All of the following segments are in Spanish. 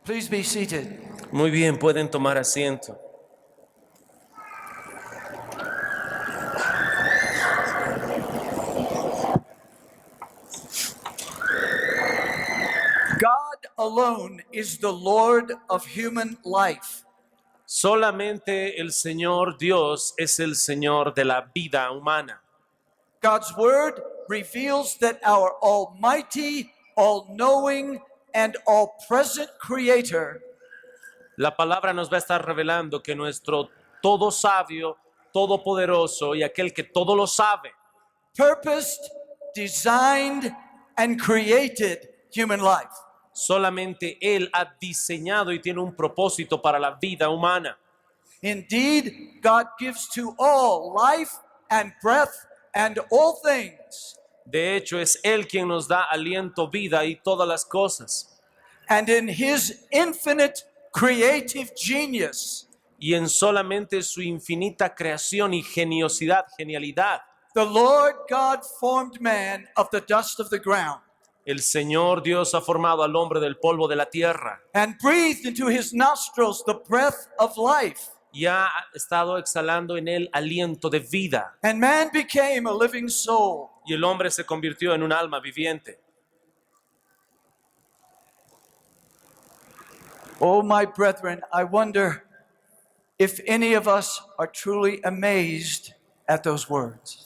Please be seated. Muy bien, pueden tomar asiento. God alone is the Lord of human life. Solamente el Señor Dios es el Señor de la vida humana. God's word reveals that our almighty, all-knowing, and all-present Creator La palabra nos va a estar revelando que nuestro todo sabio, todopoderoso y aquel que todo lo sabe, purposed, designed, and created human life. solamente Él ha diseñado y tiene un propósito para la vida humana. Indeed, God gives to all life and breath and all things. De hecho, es Él quien nos da aliento, vida y todas las cosas. And in His infinite creative genius, Y en solamente su infinita creación y genialidad, the Lord God formed man of the dust of the ground el Señor Dios ha formado al hombre del polvo de la tierra and breathed into his nostrils the breath of life. y ha estado exhalando en él aliento de vida. And man became a living soul. Y el hombre se convirtió en un alma viviente. Oh, my brethren, I wonder if any of us are truly amazed at those words.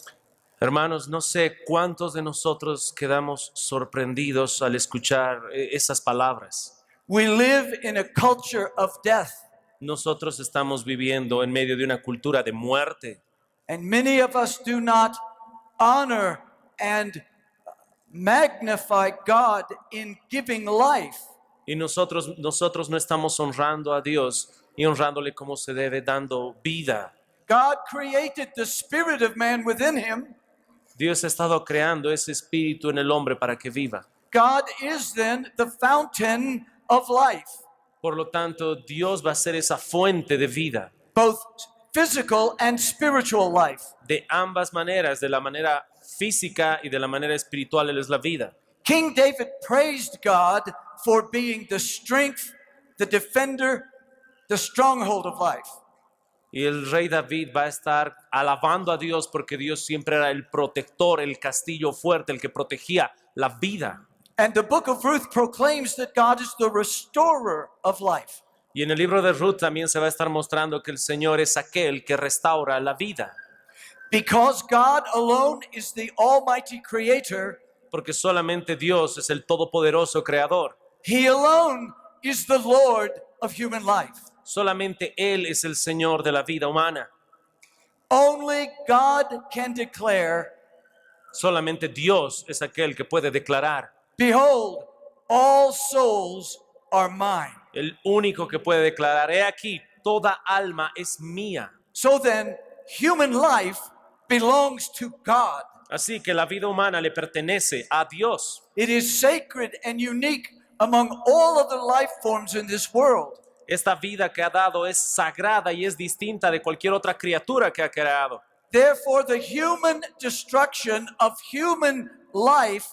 Hermanos, no sé cuántos de nosotros quedamos sorprendidos al escuchar esas palabras. We live in a culture of death, Nosotros estamos viviendo en medio de una cultura de muerte. and many of us do not honor and magnify God in giving life. Y nosotros no estamos honrando a Dios y honrándole como se debe, dando vida. God created the spirit of man within him. Dios ha estado creando ese espíritu en el hombre para que viva. God is then the fountain of life, Por lo tanto, Dios va a ser esa fuente de vida, both physical and spiritual life. de ambas maneras, de la manera física y de la manera espiritual. Él es la vida. King David praised God for being the strength, the defender, the stronghold of life. Y el rey David va a estar alabando a Dios porque Dios siempre era el protector, el castillo fuerte, el que protegía la vida. And the book of Ruth proclaims that God is the restorer of life. Y en el libro de Ruth también se va a estar mostrando que el Señor es aquel que restaura la vida. Because God alone is the almighty creator, Porque solamente Dios es el todopoderoso creador. He alone is the Lord of human life. Solamente Él es el Señor de la vida humana. Only God can declare, Solamente Dios es aquel que puede declarar. behold, all souls are mine. El único que puede declarar, he aquí, toda alma es mía. So then, human life belongs to God. Así que la vida humana le pertenece a Dios. It is sacred and unique among all other life forms in this world. Esta vida que ha dado es sagrada y es distinta de cualquier otra criatura que ha creado. Therefore, the human destruction of human life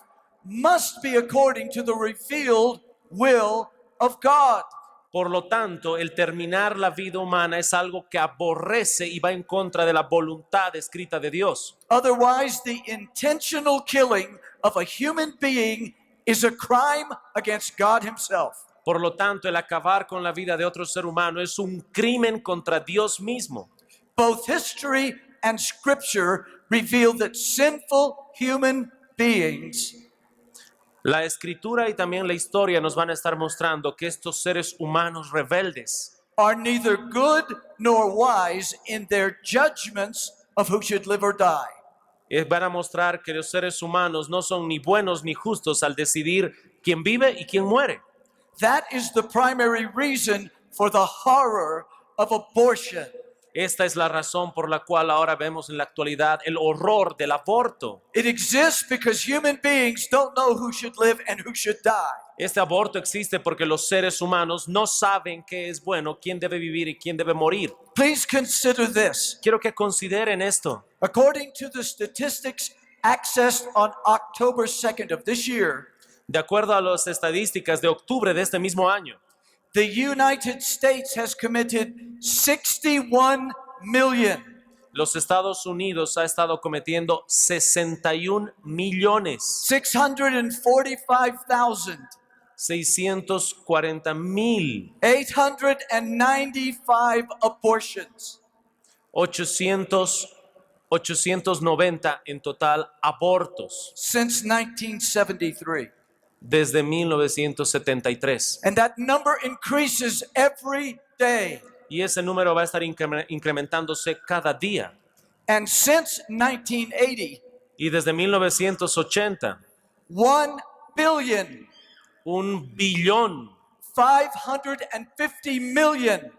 must be according to the revealed will of God. Por lo tanto, el terminar la vida humana es algo que aborrece y va en contra de la voluntad escrita de Dios. Otherwise, the intentional killing of a human being is a crime against God Himself. Por lo tanto, el acabar con la vida de otro ser humano es un crimen contra Dios mismo. Both history and scripture reveal that sinful human beings La escritura y también la historia nos van a estar mostrando que estos seres humanos rebeldes are neither good nor wise in their judgments of who should live or die. van a mostrar que los seres humanos no son ni buenos ni justos al decidir quién vive y quién muere. That is the primary reason for the horror of abortion. Esta es la razón por la cual ahora vemos en la actualidad el horror del aborto. It exists because human beings don't know who should live and who should die. Este aborto existe porque los seres humanos no saben qué es bueno, quién debe vivir y quién debe morir. Please consider this. Quiero que consideren esto. According to the statistics accessed on October 2nd of this year, De acuerdo a las estadísticas de octubre de este mismo año, the United States has committed 61 million. Los Estados Unidos ha estado cometiendo 61 millones, 645,000, 640,000, 895 abortions. 890 en total abortos Since 1973. desde 1973. And that number increases every day. Y ese número va a estar incrementándose cada día. And since 1980, Y desde 1980, 1 billion, 1,000,000,000, 550 million,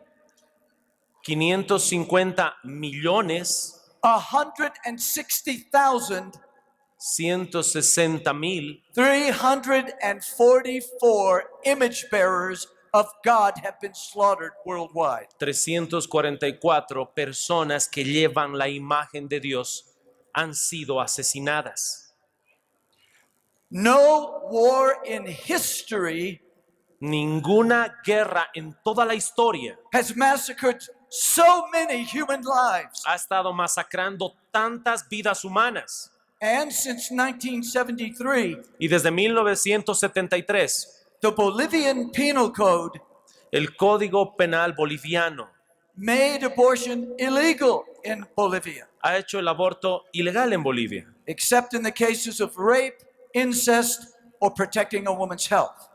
550 millones, 160,000, 160,000, 344 image bearers of God have been slaughtered worldwide. 344 personas que llevan la imagen de Dios han sido asesinadas. No war in history Ninguna guerra en toda la historia has massacred so many human lives. ha estado masacrando tantas vidas humanas. And since 1973, Y desde 1973, the Bolivian Penal Code el Código Penal boliviano made abortion illegal in Bolivia, ha hecho el aborto ilegal en Bolivia, except in the cases of rape, incest, or protecting a woman's health.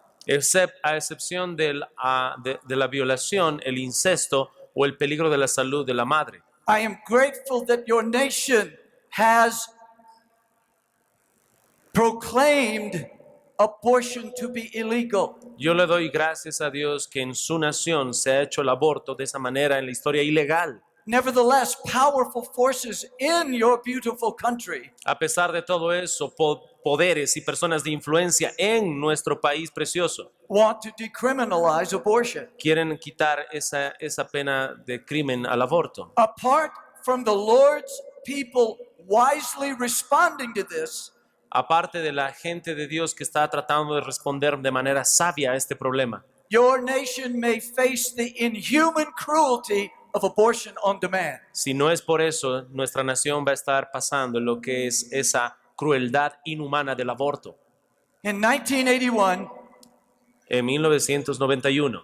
a excepción de la violación, el incesto o el peligro de la salud de la madre. I am grateful that your nation has proclaimed abortion to be illegal. Yo le doy gracias a Dios que en su nación se ha hecho el aborto de esa manera en la historia ilegal. Nevertheless, powerful forces in your beautiful country A pesar de todo eso, poderes y personas de influencia en nuestro país precioso want to decriminalize abortion. quieren quitar esa pena de crimen al aborto. Apart from the Lord's people wisely responding to this, Aparte de la gente de Dios que está tratando de responder de manera sabia a este problema, your nation may face the inhuman cruelty of abortion on demand. si no es por eso, nuestra nación va a estar pasando lo que es esa crueldad inhumana del aborto. In 1981, En 1991,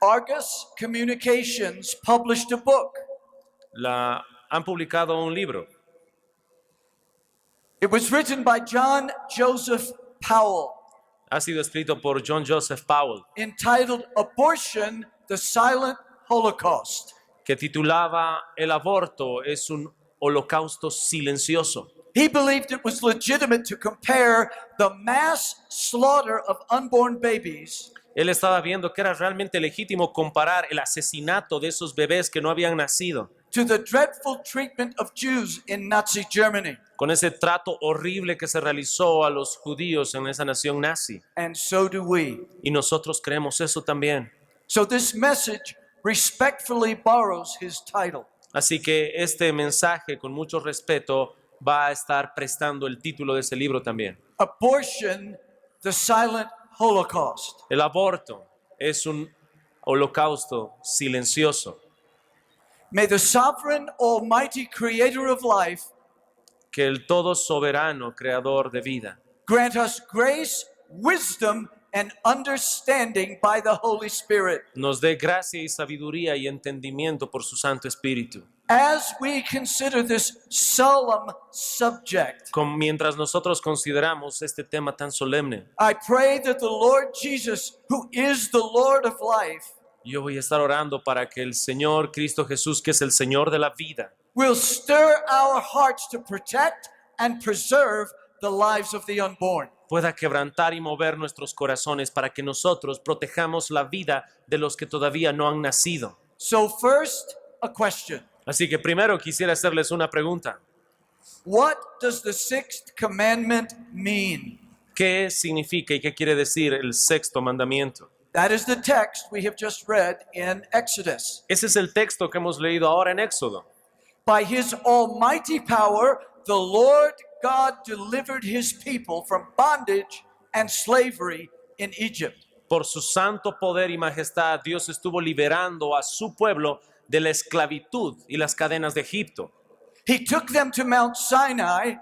Argus Communications published a book. han publicado un libro. It was written by John Joseph Powell, Ha sido escrito por John Joseph Powell, entitled Abortion, the Silent Holocaust. que titulaba El aborto es un holocausto silencioso. He believed it was legitimate to compare the mass slaughter of unborn babies Él estaba viendo que era realmente legítimo comparar el asesinato de esos bebés que no habían nacido to the dreadful treatment of Jews in Nazi Germany. con ese trato horrible que se realizó a los judíos en esa nación nazi. And so do we. Y nosotros creemos eso también. So this message respectfully borrows his title. Así que este mensaje, con mucho respeto, va a estar prestando el título de ese libro también. Abortion, the Silent Holocaust. El aborto es un holocausto silencioso. May the sovereign, almighty creator of life Que el todo soberano creador de vida grant us grace, wisdom, and understanding by the Holy Spirit nos dé gracia y sabiduría y entendimiento por su Santo Espíritu. as we consider this solemn subject. Mientras nosotros consideramos este tema tan solemne, I pray that the Lord Jesus, who is the Lord of life, yo voy a estar orando para que el Señor Cristo Jesús, que es el Señor de la vida, will stir our hearts to protect and preserve the lives of the unborn. pueda quebrantar y mover nuestros corazones para que nosotros protejamos la vida de los que todavía no han nacido. So first, a question. Así que primero quisiera hacerles una pregunta. What does the sixth commandment mean? ¿Qué significa y qué quiere decir el sexto mandamiento? That is the text we have just read in Exodus. Ese es el texto que hemos leído ahora en Éxodo. By his almighty power, the Lord God delivered his people from bondage and slavery in Egypt. Por su santo poder y majestad, Dios estuvo liberando a su pueblo de la esclavitud y las cadenas de Egipto. He took them to Mount Sinai,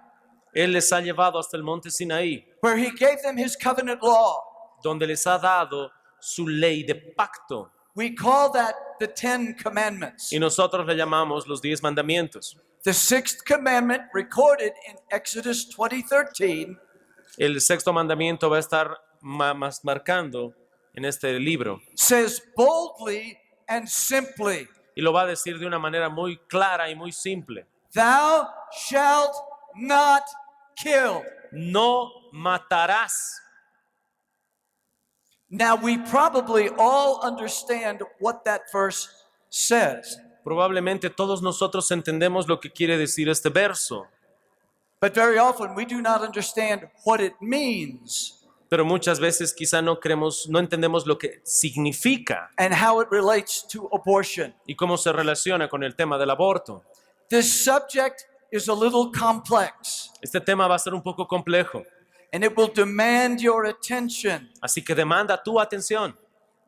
Él les ha llevado hasta el monte Sinaí, where he gave them his covenant law. donde les ha dado su ley de pacto. We call that the 10 Commandments. Y nosotros le llamamos los 10 mandamientos. The sixth commandment, recorded in Exodus 20:13, El sexto mandamiento va a estar más marcando en este libro. says boldly and simply, Y lo va a decir de una manera muy clara y muy simple. "Thou shalt not kill." No matarás. Now, we probably all understand what that verse says, Probablemente todos nosotros entendemos lo que quiere decir este verso, but very often we do not understand what it means pero muchas veces quizá no entendemos lo que significa and how it relates to abortion. y cómo se relaciona con el tema del aborto. This subject is a little complex, Este tema va a ser un poco complejo, and it will demand your attention. así que demanda tu atención.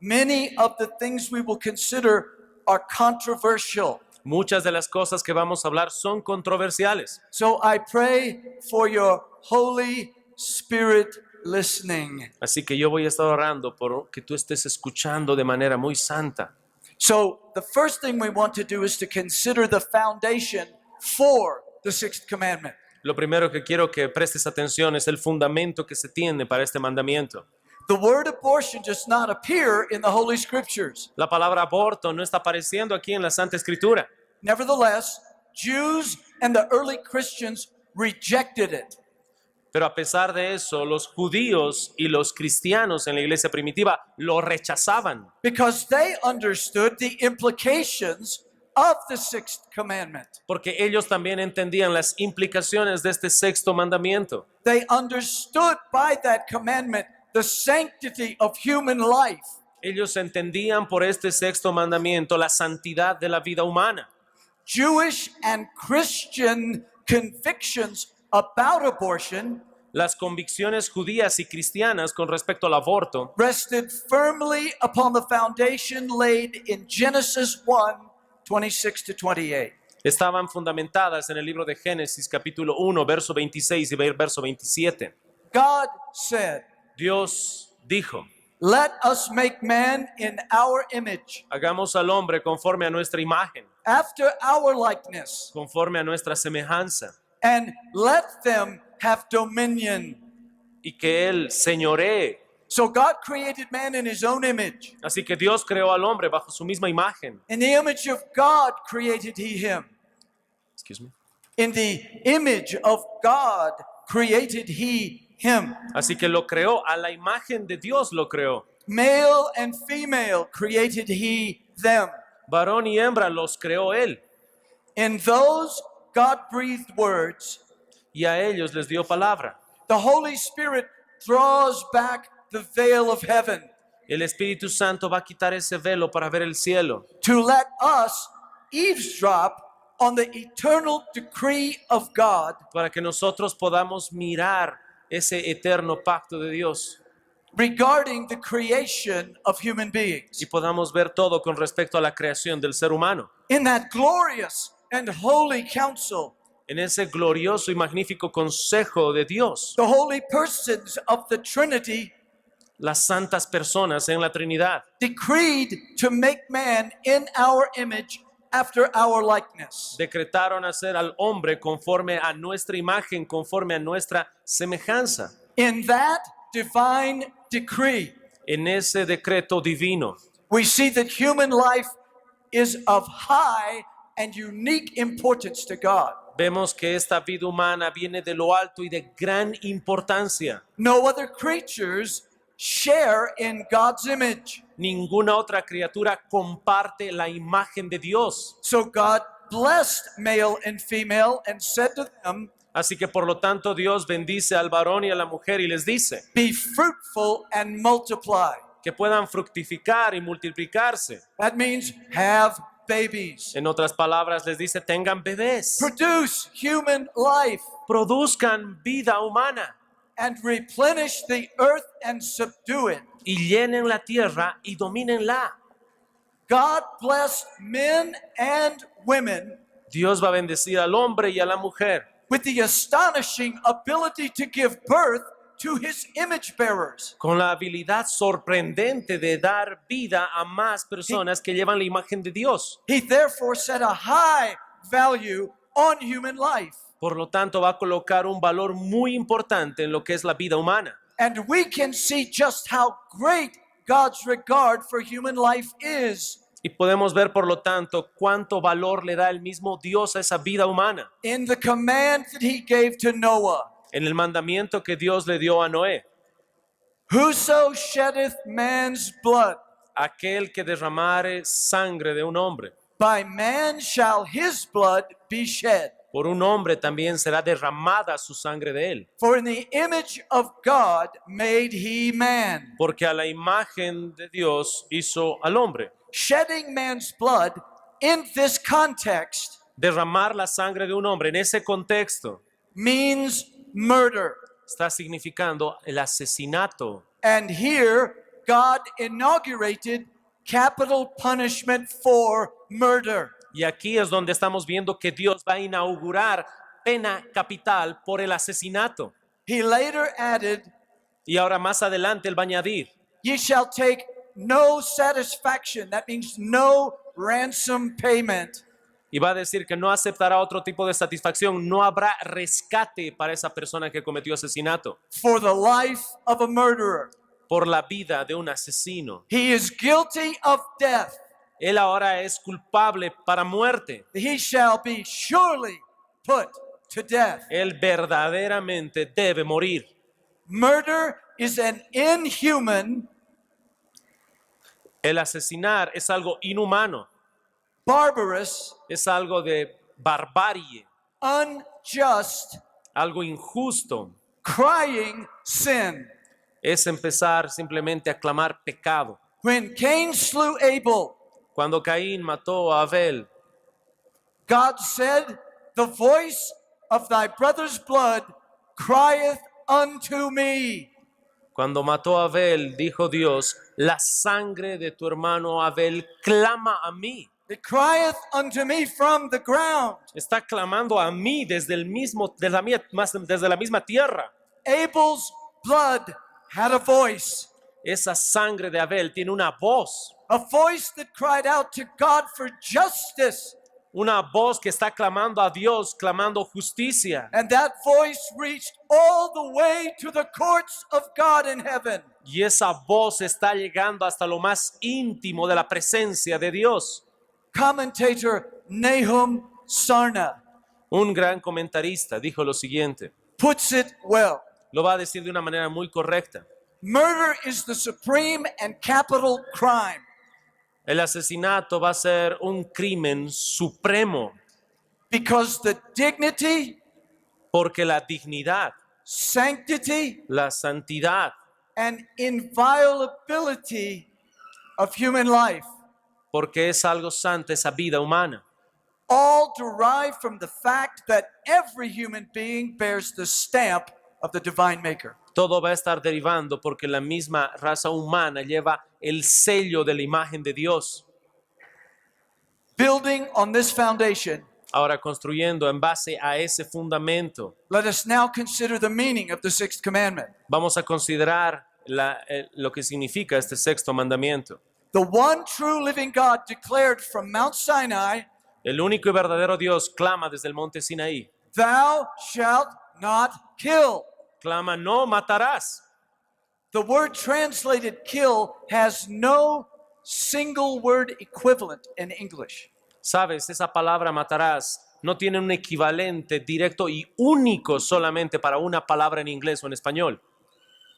Many of the things we will consider are controversial. Muchas de las cosas que vamos a hablar son controversiales. So I pray for your Holy Spirit listening. Así que yo voy a estar orando por que tú estés escuchando de manera muy santa. So the first thing we want to do is to consider the foundation for the sixth commandment. Lo primero que quiero que prestes atención es el fundamento que se tiene para este mandamiento. The word abortion does not appear in the Holy Scriptures. La palabra aborto no está apareciendo aquí en la Santa Escritura. Nevertheless, Jews and the early Christians rejected it. Pero a pesar de eso, los judíos y los cristianos en la iglesia primitiva lo rechazaban Because they understood the implications of the sixth commandment. porque ellos también entendían las implicaciones de este sexto mandamiento. They understood by that commandment the sanctity of human life. Ellos entendían por este sexto mandamiento la santidad de la vida humana. Jewish and Christian convictions about abortion Las convicciones judías y cristianas con respecto al aborto rested firmly upon the foundation laid in Genesis 1:26 to 28. estaban fundamentadas en el libro de Génesis capítulo 1, verso 26 y verso 27. God said, Dios dijo, "Let us make man in our image, hagamos al hombre conforme a nuestra imagen, after our likeness, conforme a nuestra semejanza, and let them have dominion." y que él señoree. So God created man in his own image. Así que Dios creó al hombre bajo su misma imagen. In the image of God created he him. Excuse me. In the image of God created he him. Así que lo creó, a la imagen de Dios lo creó. Male and female created he them. Varón y hembra los creó él, In those God-breathed words, y a ellos les dio palabra. the Holy Spirit draws back the veil of heaven El Espíritu Santo va a quitar ese velo para ver el cielo, to let us eavesdrop on the eternal decree of God para que nosotros podamos mirar ese eterno pacto de Dios regarding the creation of human beings. y podamos ver todo con respecto a la creación del ser humano. In that glorious and holy council, En ese glorioso y magnífico consejo de Dios, the holy persons of the Trinity las santas personas en la Trinidad decreed to make man in our image after our likeness. decretaron hacer al hombre conforme a nuestra imagen, conforme a nuestra semejanza. In that divine decree, En ese decreto divino, we see that human life is of high and unique importance to God. vemos que esta vida humana viene de lo alto y de gran importancia. No other creatures share in God's image. Ninguna otra criatura comparte la imagen de Dios. So God blessed male and female and said to them, Así que por lo tanto Dios bendice al varón y a la mujer y les dice "Be fruitful and multiply." que puedan fructificar y multiplicarse. That means have babies. En otras palabras les dice tengan bebés, Produce human life produzcan vida humana and replenish the earth and subdue it. y llenen la tierra y domínenla. God blessed men and women Dios va a bendecir al hombre y a la mujer with the astonishing ability to give birth to his image bearers. con la habilidad sorprendente de dar vida a más personas que llevan la imagen de Dios. He therefore set a high value on human life. Por lo tanto, va a colocar un valor muy importante en lo que es la vida humana. And we can see just how great God's regard for human life is Y podemos ver, por lo tanto, cuánto valor le da el mismo Dios a esa vida humana. in the command that he gave to Noah. En el mandamiento que Dios le dio a Noé. Whoso sheddeth man's blood, Aquel que derramare sangre de un hombre, by man shall his blood be shed. por un hombre también será derramada su sangre de él. For in the image of God made he man. Porque a la imagen de Dios hizo al hombre. Shedding man's blood in this context Derramar la sangre de un hombre en ese contexto means murder. está significando el asesinato. And here, God inaugurated capital punishment for murder. Y aquí es donde estamos viendo que Dios va a inaugurar pena capital por el asesinato. He later added, Y ahora más adelante él va a añadir, ye shall take no satisfaction. That means no ransom payment. y va a decir que no aceptará otro tipo de satisfacción, no habrá rescate para esa persona que cometió asesinato For the life of a murderer. por la vida de un asesino. He is guilty of death. Él ahora es culpable para muerte. He shall be surely put to death. Él verdaderamente debe morir. Murder is an inhuman, El asesinar es algo inhumano, barbarous, es algo de barbarie, unjust, algo injusto. crying sin. Es empezar simplemente a clamar pecado. When Cain slew Abel, Cuando Caín mató a Abel, God said, the voice of thy brother's blood crieth unto me. cuando mató a Abel, dijo Dios, la sangre de tu hermano Abel clama a mí. It crieth unto me from the ground. Está clamando a mí desde desde la misma tierra. Abel's blood had a voice. Esa sangre de Abel tiene una voz. A voice that cried out to God for justice. Una voz que está clamando a Dios, clamando justicia. And that voice reached all the way to the courts of God in heaven. Y esa voz está llegando hasta lo más íntimo de la presencia de Dios. Commentator Nahum Sarna Un gran comentarista dijo lo siguiente. puts it well. Lo va a decir de una manera muy correcta. Murder is the supreme and capital crime. El asesinato va a ser un crimen supremo Because the dignity, porque la dignidad, sanctity, la santidad and inviolability of human life porque es algo santo esa vida humana. all derive from the fact that every human being bears the stamp of the divine maker. Todo va a estar derivando porque la misma raza humana lleva el sello de la imagen de Dios. Building on this foundation, Ahora, construyendo en base a ese fundamento, let us now consider the meaning of the sixth commandment. vamos a considerar lo que significa este sexto mandamiento. The one true living God declared from Mount Sinai, El único y verdadero Dios clama desde el monte Sinaí. thou shalt not kill. Clama, no matarás. The word translated kill has no single word equivalent in English. Sabes, esa palabra matarás no tiene un equivalente directo y único solamente para una palabra en inglés o en español.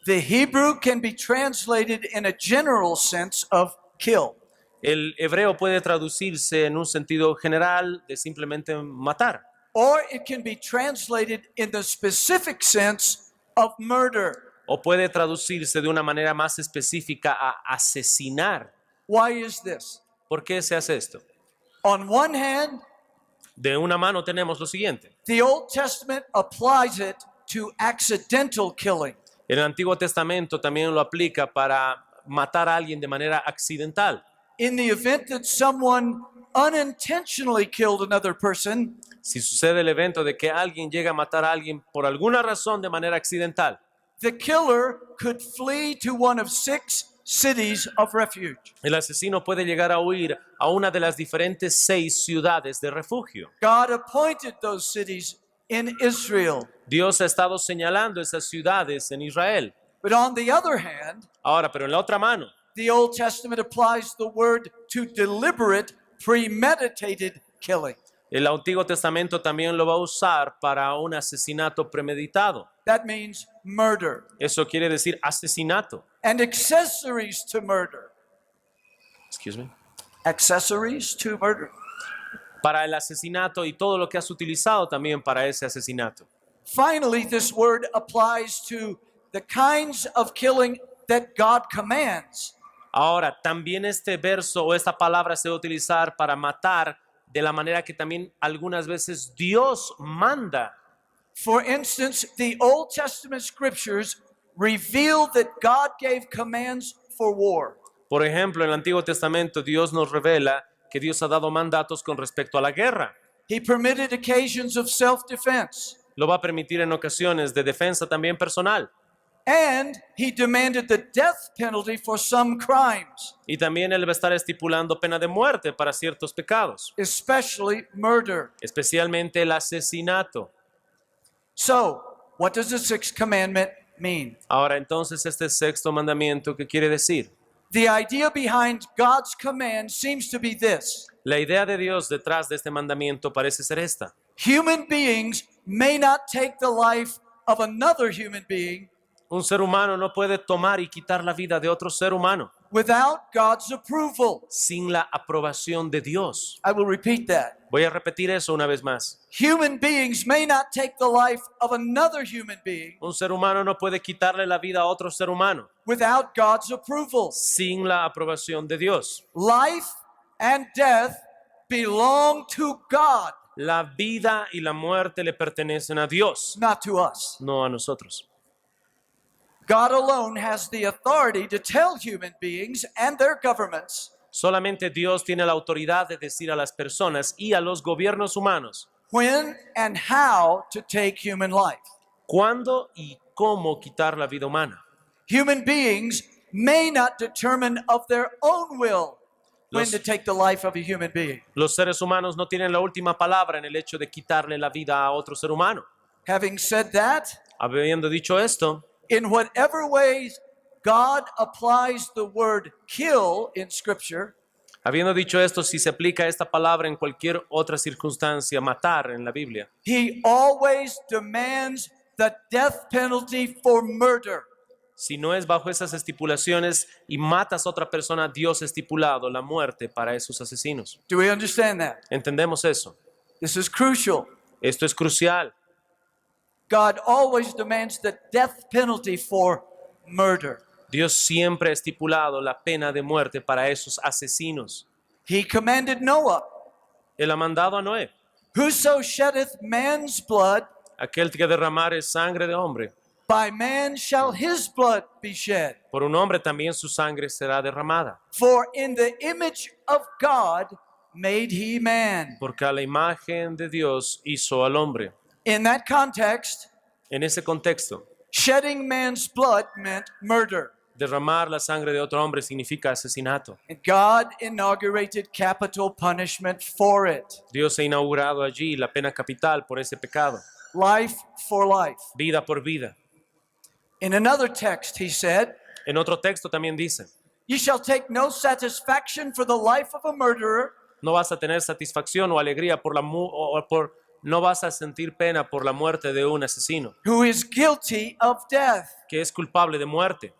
The Hebrew can be translated in a general sense of kill. El hebreo puede traducirse en un sentido general de simplemente matar. Or it can be translated in the specific sense of murder. O puede traducirse de una manera más específica a asesinar. Why is this? ¿Por qué se hace esto? On one hand, De una mano tenemos lo siguiente. the Old Testament applies it to accidental killing. El Antiguo Testamento también lo aplica para matar a alguien de manera accidental. In the event that someone unintentionally killed another person, Si sucede el evento de que alguien llega a matar a alguien por alguna razón de manera accidental, the killer could flee to one of 6 cities of refuge. el asesino puede llegar a huir a una de las diferentes 6 ciudades de refugio. God appointed those cities in Israel. Dios ha estado señalando esas ciudades en Israel. But on the other hand, Ahora, pero en la otra mano, the Old Testament applies the word to deliberate, premeditated killing. el Antiguo Testamento también lo va a usar para un asesinato premeditado. That means murder Eso quiere decir asesinato. and accessories to murder. Excuse me. Accessories to murder. Para el asesinato y todo lo que has utilizado también para ese asesinato. Finally, this word applies to the kinds of killing that God commands. Ahora, también este verso o esta palabra se va a utilizar para matar de la manera que también algunas veces Dios manda. For instance, the Old Testament scriptures reveal that God gave commands for war. Por ejemplo, en el Antiguo Testamento Dios nos revela que Dios ha dado mandatos con respecto a la guerra. He permitted occasions of self-defense, Lo va a permitir en ocasiones de defensa también personal. and he demanded the death penalty for some crimes, Y también Él va a estar estipulando pena de muerte para ciertos pecados, especially murder. especialmente el asesinato. So, what does the 6th commandment mean? Ahora, entonces, este sexto mandamiento, ¿qué quiere decir? The idea behind God's command seems to be this: La idea de Dios detrás de este mandamiento parece ser esta. human beings may not take the life of another human being Un ser humano no puede tomar y quitar la vida de otro ser humano without God's approval. sin la aprobación de Dios. I will repeat that. Voy a repetir eso una vez más. Human beings may not take the life of another human being Un ser humano no puede quitarle la vida a otro ser humano without God's approval. sin la aprobación de Dios. Life and death belong to God, La vida y la muerte le pertenecen a Dios, not to us. no a nosotros. God alone has the authority to tell human beings and their governments Solamente Dios tiene la autoridad de decir a las personas y a los gobiernos humanos when and how to take human life. cuándo y cómo quitar la vida humana. Human beings may not determine of their own will when Los- to take the life of a human being. Los seres humanos no tienen la última palabra en el hecho de quitarle la vida a otro ser humano. Having said that, Habiendo dicho esto, in whatever ways God applies the word kill in Scripture, habiendo dicho esto, si se aplica esta palabra en cualquier otra circunstancia, matar en la Biblia, He always demands the death penalty for murder. si no es bajo esas estipulaciones y matas a otra persona, Dios ha estipulado la muerte para esos asesinos. Do we understand that? ¿Entendemos eso? This is crucial. Esto es crucial. God always demands the death penalty for murder. Dios siempre ha estipulado la pena de muerte para esos asesinos. He commanded Noah, Él ha mandado a Noé, whoso sheddeth man's blood, aquel que derramare sangre de hombre, by man shall his blood be shed. por un hombre también su sangre será derramada, For in the image of God made he man. porque a la imagen de Dios hizo al hombre. In that context, En ese contexto, shedding man's blood meant murder. derramar la sangre de otro hombre significa asesinato. And God inaugurated capital punishment for it. Dios ha inaugurado allí la pena capital por ese pecado, Life for life. vida por vida. In another text, he said, En otro texto también dice, "Ye shall take no satisfaction for the life of a murderer, no vas a tener satisfacción o alegría no vas a sentir pena por la muerte de un asesino who is guilty of death, que es culpable de muerte,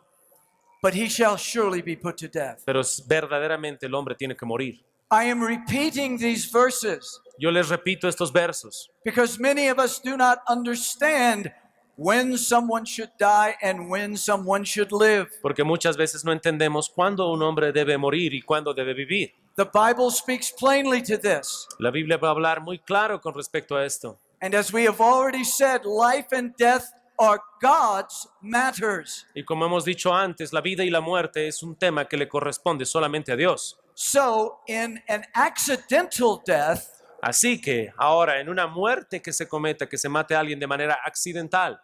but he shall surely be put to death." pero verdaderamente el hombre tiene que morir. I am repeating these verses Yo les repito estos versos because many of us do not understand when someone should die and when someone should live. porque muchas veces no entendemos cuándo un hombre debe morir y cuándo debe vivir. The Bible speaks plainly to this. La Biblia va a hablar muy claro con respecto a esto. And as we have already said, life and death are God's matters. Y como hemos dicho antes, la vida y la muerte es un tema que le corresponde solamente a Dios. So, in an accidental death, Así que ahora en una muerte que se cometa, que se mate a alguien de manera accidental,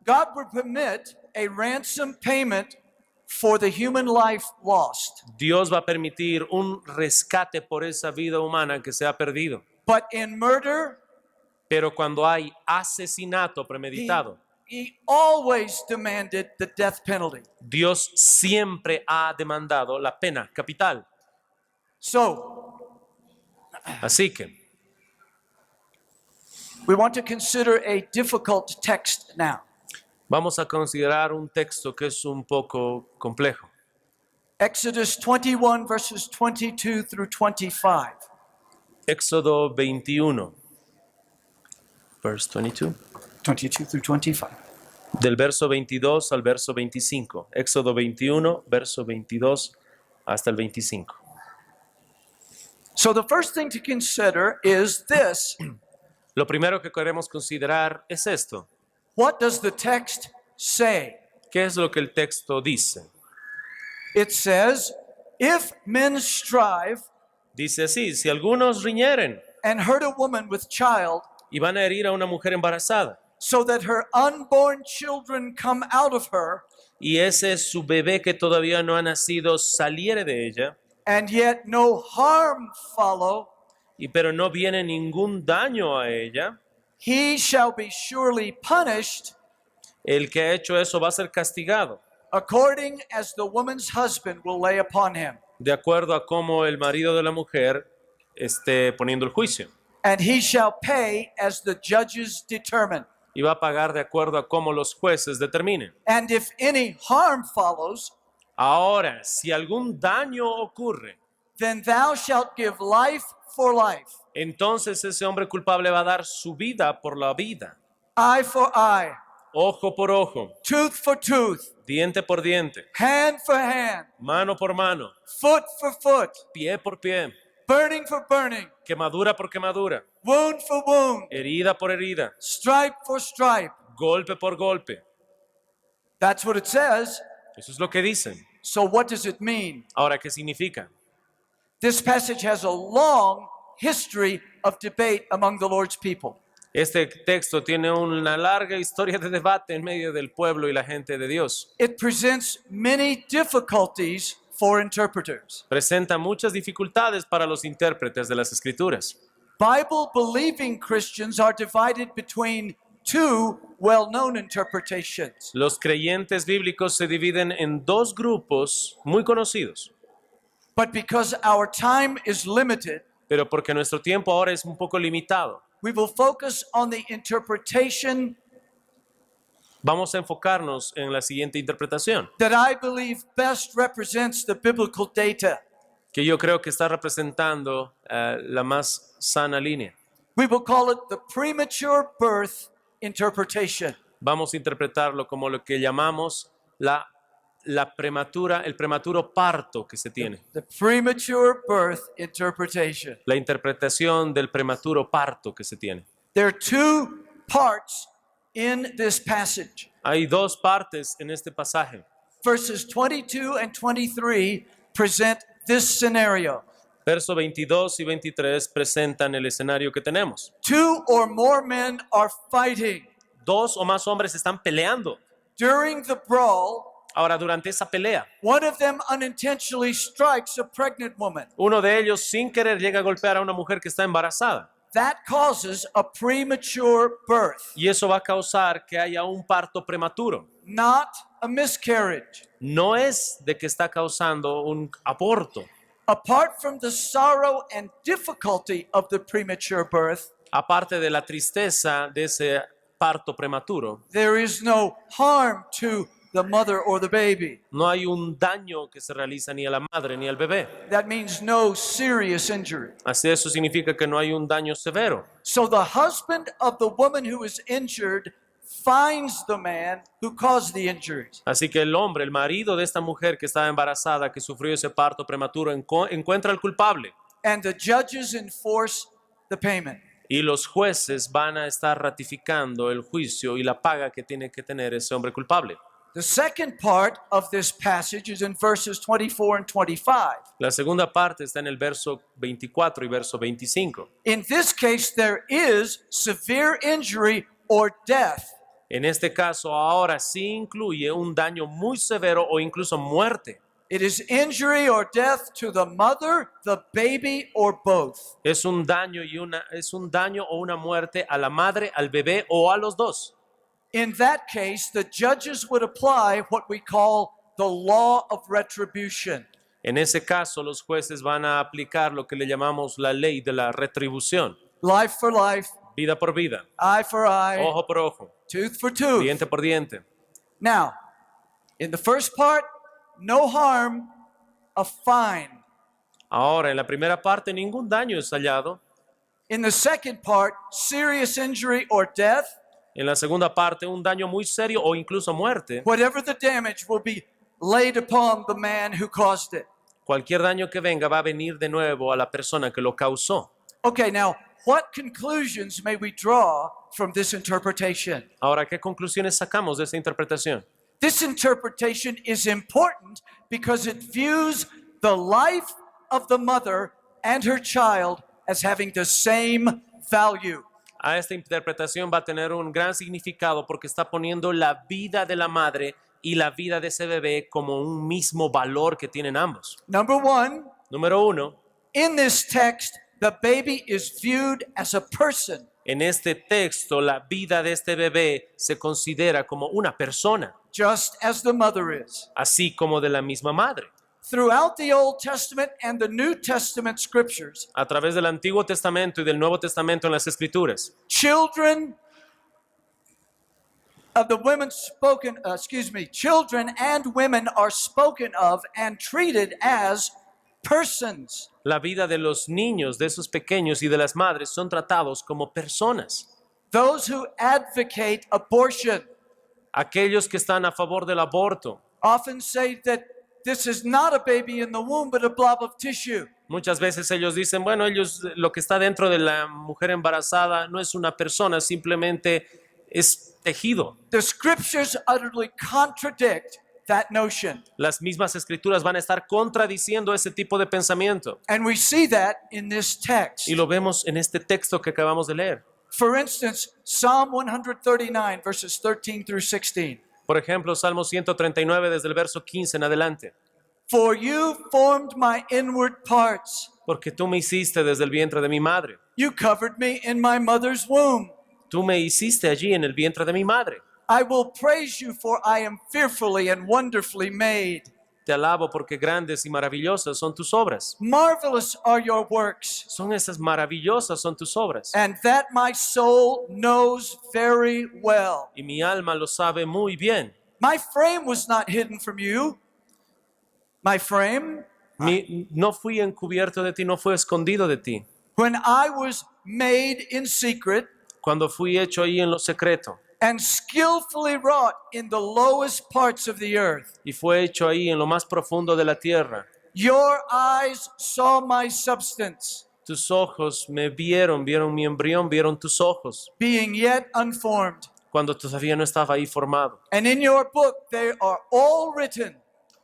God would permit a ransom payment for the human life lost. Dios va a permitir un rescate por esa vida humana que se ha perdido. But in murder, Pero cuando hay asesinato he, premeditado, he always demanded the death penalty. Dios siempre ha demandado la pena capital. So, Así que we want to consider a difficult text now. vamos a considerar un texto que es un poco complejo. Exodus 21, verses 22 through 25. Éxodo 21, verse 22. 22 through 25. Del verso 22 al verso 25. Éxodo 21, verso 22 hasta el 25. So the first thing to consider is this. Lo primero que queremos considerar es esto. What does the text say? ¿Qué es lo que el texto dice? It says, if men strive Dice así, si algunos riñeren and hurt a woman with child, y van a herir a una mujer embarazada, so that her unborn children come out of her, y ese es su bebé que todavía no ha nacido, saliere de ella, and yet no harm follow, pero no viene ningún daño a ella, he shall be surely punished el que ha hecho eso va a ser castigado, according as the woman's husband will lay upon him. de acuerdo a cómo el marido de la mujer esté poniendo el juicio. And he shall pay as the judges determine. Y va a pagar de acuerdo a cómo los jueces determinen. And if any harm follows, Ahora, si algún daño ocurre, then thou shalt give life for life, entonces ese hombre culpable va a dar su vida por la vida, eye for eye, ojo por ojo, tooth for tooth, diente por diente, hand for hand, mano por mano, foot for foot, pie por pie, burning for burning, quemadura por quemadura, wound for wound, herida por herida, stripe for stripe. golpe por golpe. That's what it says. Eso es lo que dicen. So what does it mean? Ahora, ¿qué significa? This passage has a long history of debate among the Lord's people. Este texto tiene una larga historia de debate en medio del pueblo y la gente de Dios. It presents many difficulties for interpreters. Presenta muchas dificultades para los intérpretes de las Escrituras. Bible-believing Christians are divided between two well-known interpretations. Los creyentes bíblicos se dividen en dos grupos muy conocidos, But because our time is limited, pero porque nuestro tiempo ahora es un poco limitado, we will focus on the interpretation vamos a enfocarnos en la siguiente interpretación, that I believe best represents the biblical data. que yo creo que está representando la más sana línea. We will call it the premature birth interpretation. Vamos a interpretarlo como lo que llamamos el prematuro parto que se tiene. The premature birth interpretation. La interpretación del prematuro parto que se tiene. There are two parts in this passage. Hay dos partes en este pasaje. Verses 22 and 23 present this scenario. Verso 22 y 23 presentan el escenario que tenemos. Two or more men are fighting. Dos o más hombres están peleando. During the brawl, Ahora, durante esa pelea, one of them unintentionally strikes a pregnant woman. uno de ellos sin querer llega a golpear a una mujer que está embarazada. That causes a premature birth, Y eso va a causar que haya un parto prematuro. not a miscarriage. No es de que está causando un aborto. Apart from the sorrow and difficulty of the premature birth, Aparte de la tristeza de ese parto prematuro, there is no harm to the mother or the baby. no hay un daño que se realiza ni a la madre ni al bebé. That means no serious injury. Así eso significa que no hay un daño severo. So the husband of the woman who is injured finds the man who caused the injuries. Así que el hombre, el marido de esta mujer que estaba embarazada, que sufrió ese parto prematuro, encuentra al culpable And the judges enforce the payment. Y los jueces van a estar ratificando el juicio y la paga que tiene que tener ese hombre culpable. The second part of this passage is in verses 24 and 25. La segunda parte está en el verso 24 y verso 25. In this case, there is severe injury or death. En este caso, ahora sí incluye un daño muy severo o incluso muerte. It is injury or death to the mother, the baby, or both. Es un daño o una muerte a la madre, al bebé o a los dos. In that case, the judges would apply what we call the law of retribution. En ese caso, los jueces van a aplicar lo que le llamamos la ley de la retribución. Life for life, Vida por vida, eye for eye, ojo por ojo, tooth for tooth. diente por diente. Now, in the first part, no harm, a fine. Ahora, en la primera parte, ningún daño es hallado. In the second part, serious injury or death, En la segunda parte, un daño muy serio o incluso muerte. whatever the damage will be laid upon the man who caused it. Cualquier daño que venga va a venir de nuevo a la persona que lo causó. Okay, now, what conclusions may we draw from this interpretation? Ahora, ¿qué conclusiones sacamos de esta interpretación? This interpretation is important because it views the life of the mother and her child as having the same value. Esta interpretación va a tener un gran significado porque está poniendo la vida de la madre y la vida de ese bebé como un mismo valor que tienen ambos. Number one, Número uno, in this text, the baby is viewed as a person. en este texto la vida de este bebé se considera como una persona, Just as the mother is. así como de la misma madre. Throughout the Old Testament and the New Testament scriptures, A través del Antiguo Testamento y del Nuevo Testamento en las Escrituras, children of the women children and women are spoken of and treated as persons. la vida de los niños, de esos pequeños y de las madres son tratados como personas. Those who advocate abortion Aquellos que están a favor del aborto often say that this is not a baby in the womb, but a blob of tissue. muchas veces ellos dicen, bueno, lo que está dentro de la mujer embarazada no es una persona, simplemente es tejido. The scriptures utterly contradict that notion. Las mismas escrituras van a estar contradiciendo ese tipo de pensamiento. And we see that in this text. Y lo vemos en este texto que acabamos de leer. For instance, Psalm 139, verses 13 through 16. Por ejemplo, Salmo 139 desde el verso 15 en adelante. For you formed my inward parts. Porque tú me hiciste desde el vientre de mi madre. You covered me in my mother's womb. Tú me hiciste allí en el vientre de mi madre. I will praise you, for I am fearfully and wonderfully made. Te alabo porque grandes y maravillosas son tus obras. Marvelous are your works, Son esas maravillosas son tus obras. and that my soul knows very well. Y mi alma lo sabe muy bien. My frame was not hidden from you. My frame, No fui encubierto de ti, no fue escondido de ti. when I was made in secret Cuando fui hecho ahí en lo secreto and skillfully wrought in the lowest parts of the earth. y fue hecho ahí en lo más profundo de la tierra. Your eyes saw my substance, Tus ojos me vieron mi embrión, vieron tus ojos, being yet unformed. cuando todavía no estaba ahí formado. And in your book they are all written,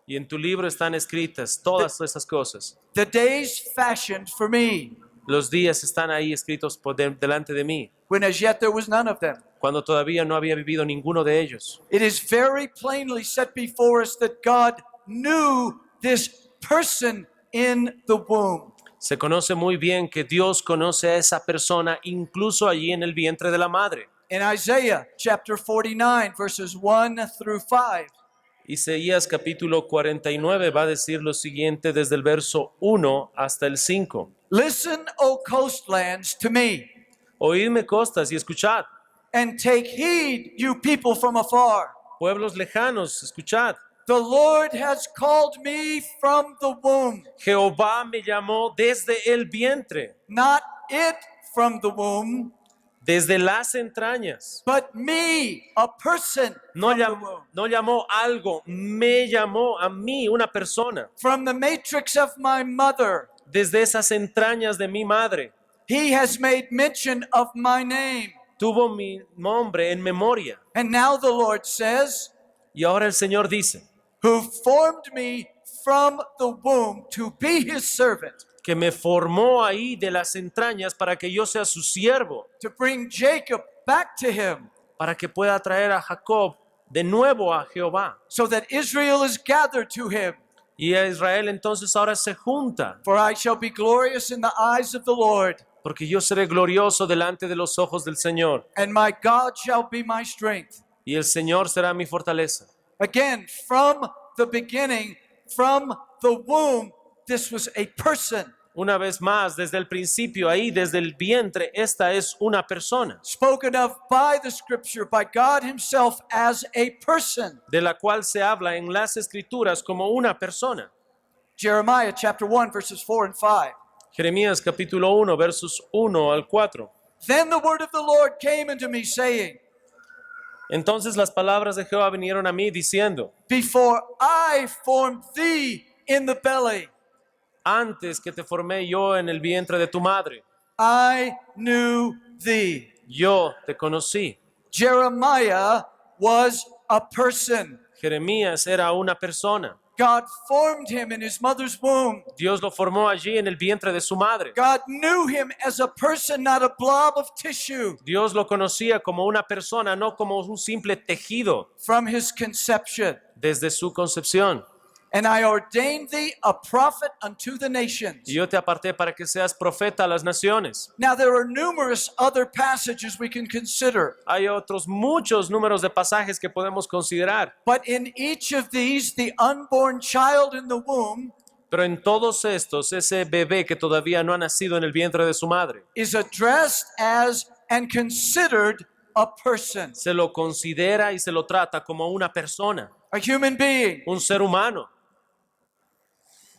Y en tu libro están escritas todas esas cosas. the days fashioned for me, Los días están ahí escritos delante de mí, when as yet there was none of them. cuando todavía no había vivido ninguno de ellos. It is very plainly set before us that God knew this person in the womb. Se conoce muy bien que Dios conoce a esa persona incluso allí en el vientre de la madre. In Isaiah chapter 49, verses 1 through 5, Isaías capítulo 49 va a decir lo siguiente desde el verso 1 hasta el 5. listen, O coastlands, to me, Oídme costas y escuchad. and take heed, you people from afar. Pueblos lejanos, escuchad. The Lord has called me from the womb, Jehová me llamó desde el vientre, not it from the womb, desde las entrañas. but me, a person No, from the womb. no llamó algo, me llamó a mí, una persona, From the matrix of my mother, desde esas entrañas de mi madre. He has made mention of my name. Tuvo mi nombre en memoria. And now the Lord says, Y ahora el Señor dice who formed me from the womb to be his servant, que me formó ahí de las entrañas para que yo sea su siervo, to bring Jacob back to him, para que pueda traer a Jacob de nuevo a Jehová. so that Israel is gathered to him. Y a Israel entonces ahora se junta, For I shall be glorious in the eyes of the Lord, porque yo seré glorioso delante de los ojos del Señor, and my God shall be my strength. y el Señor será mi fortaleza. Again, from the beginning, from the womb, this was a person, Una vez más, desde el principio, ahí, desde el vientre, esta es una persona, spoken of by the scripture, by God himself as a person. de la cual se habla en las Escrituras como una persona. Jeremiah chapter 1, verses 4 and 5. Jeremías capítulo 1, versos 1 al 4. Then the word of the Lord came unto me, saying, Entonces las palabras de Jehová vinieron a mí diciendo, before I formed thee in the belly, antes que te formé yo en el vientre de tu madre, I knew thee. yo te conocí. Jeremiah was a person. Jeremías era una persona. God formed him in his mother's womb. Dios lo formó allí en el vientre de su madre. God knew him as a person, not a blob of tissue, Dios lo conocía como una persona, no como un simple tejido from his conception. desde su concepción. And I ordained thee a prophet unto the nations. Y yo te aparté para que seas profeta a las naciones. Now there are numerous other passages we can consider, Hay otros muchos números de pasajes que podemos considerar, but in each of these, the unborn child in the womb pero en todos estos, ese bebé que todavía no ha nacido en el vientre de su madre, is addressed as and considered a person, se lo considera y se lo trata como una persona, a human being. un ser humano.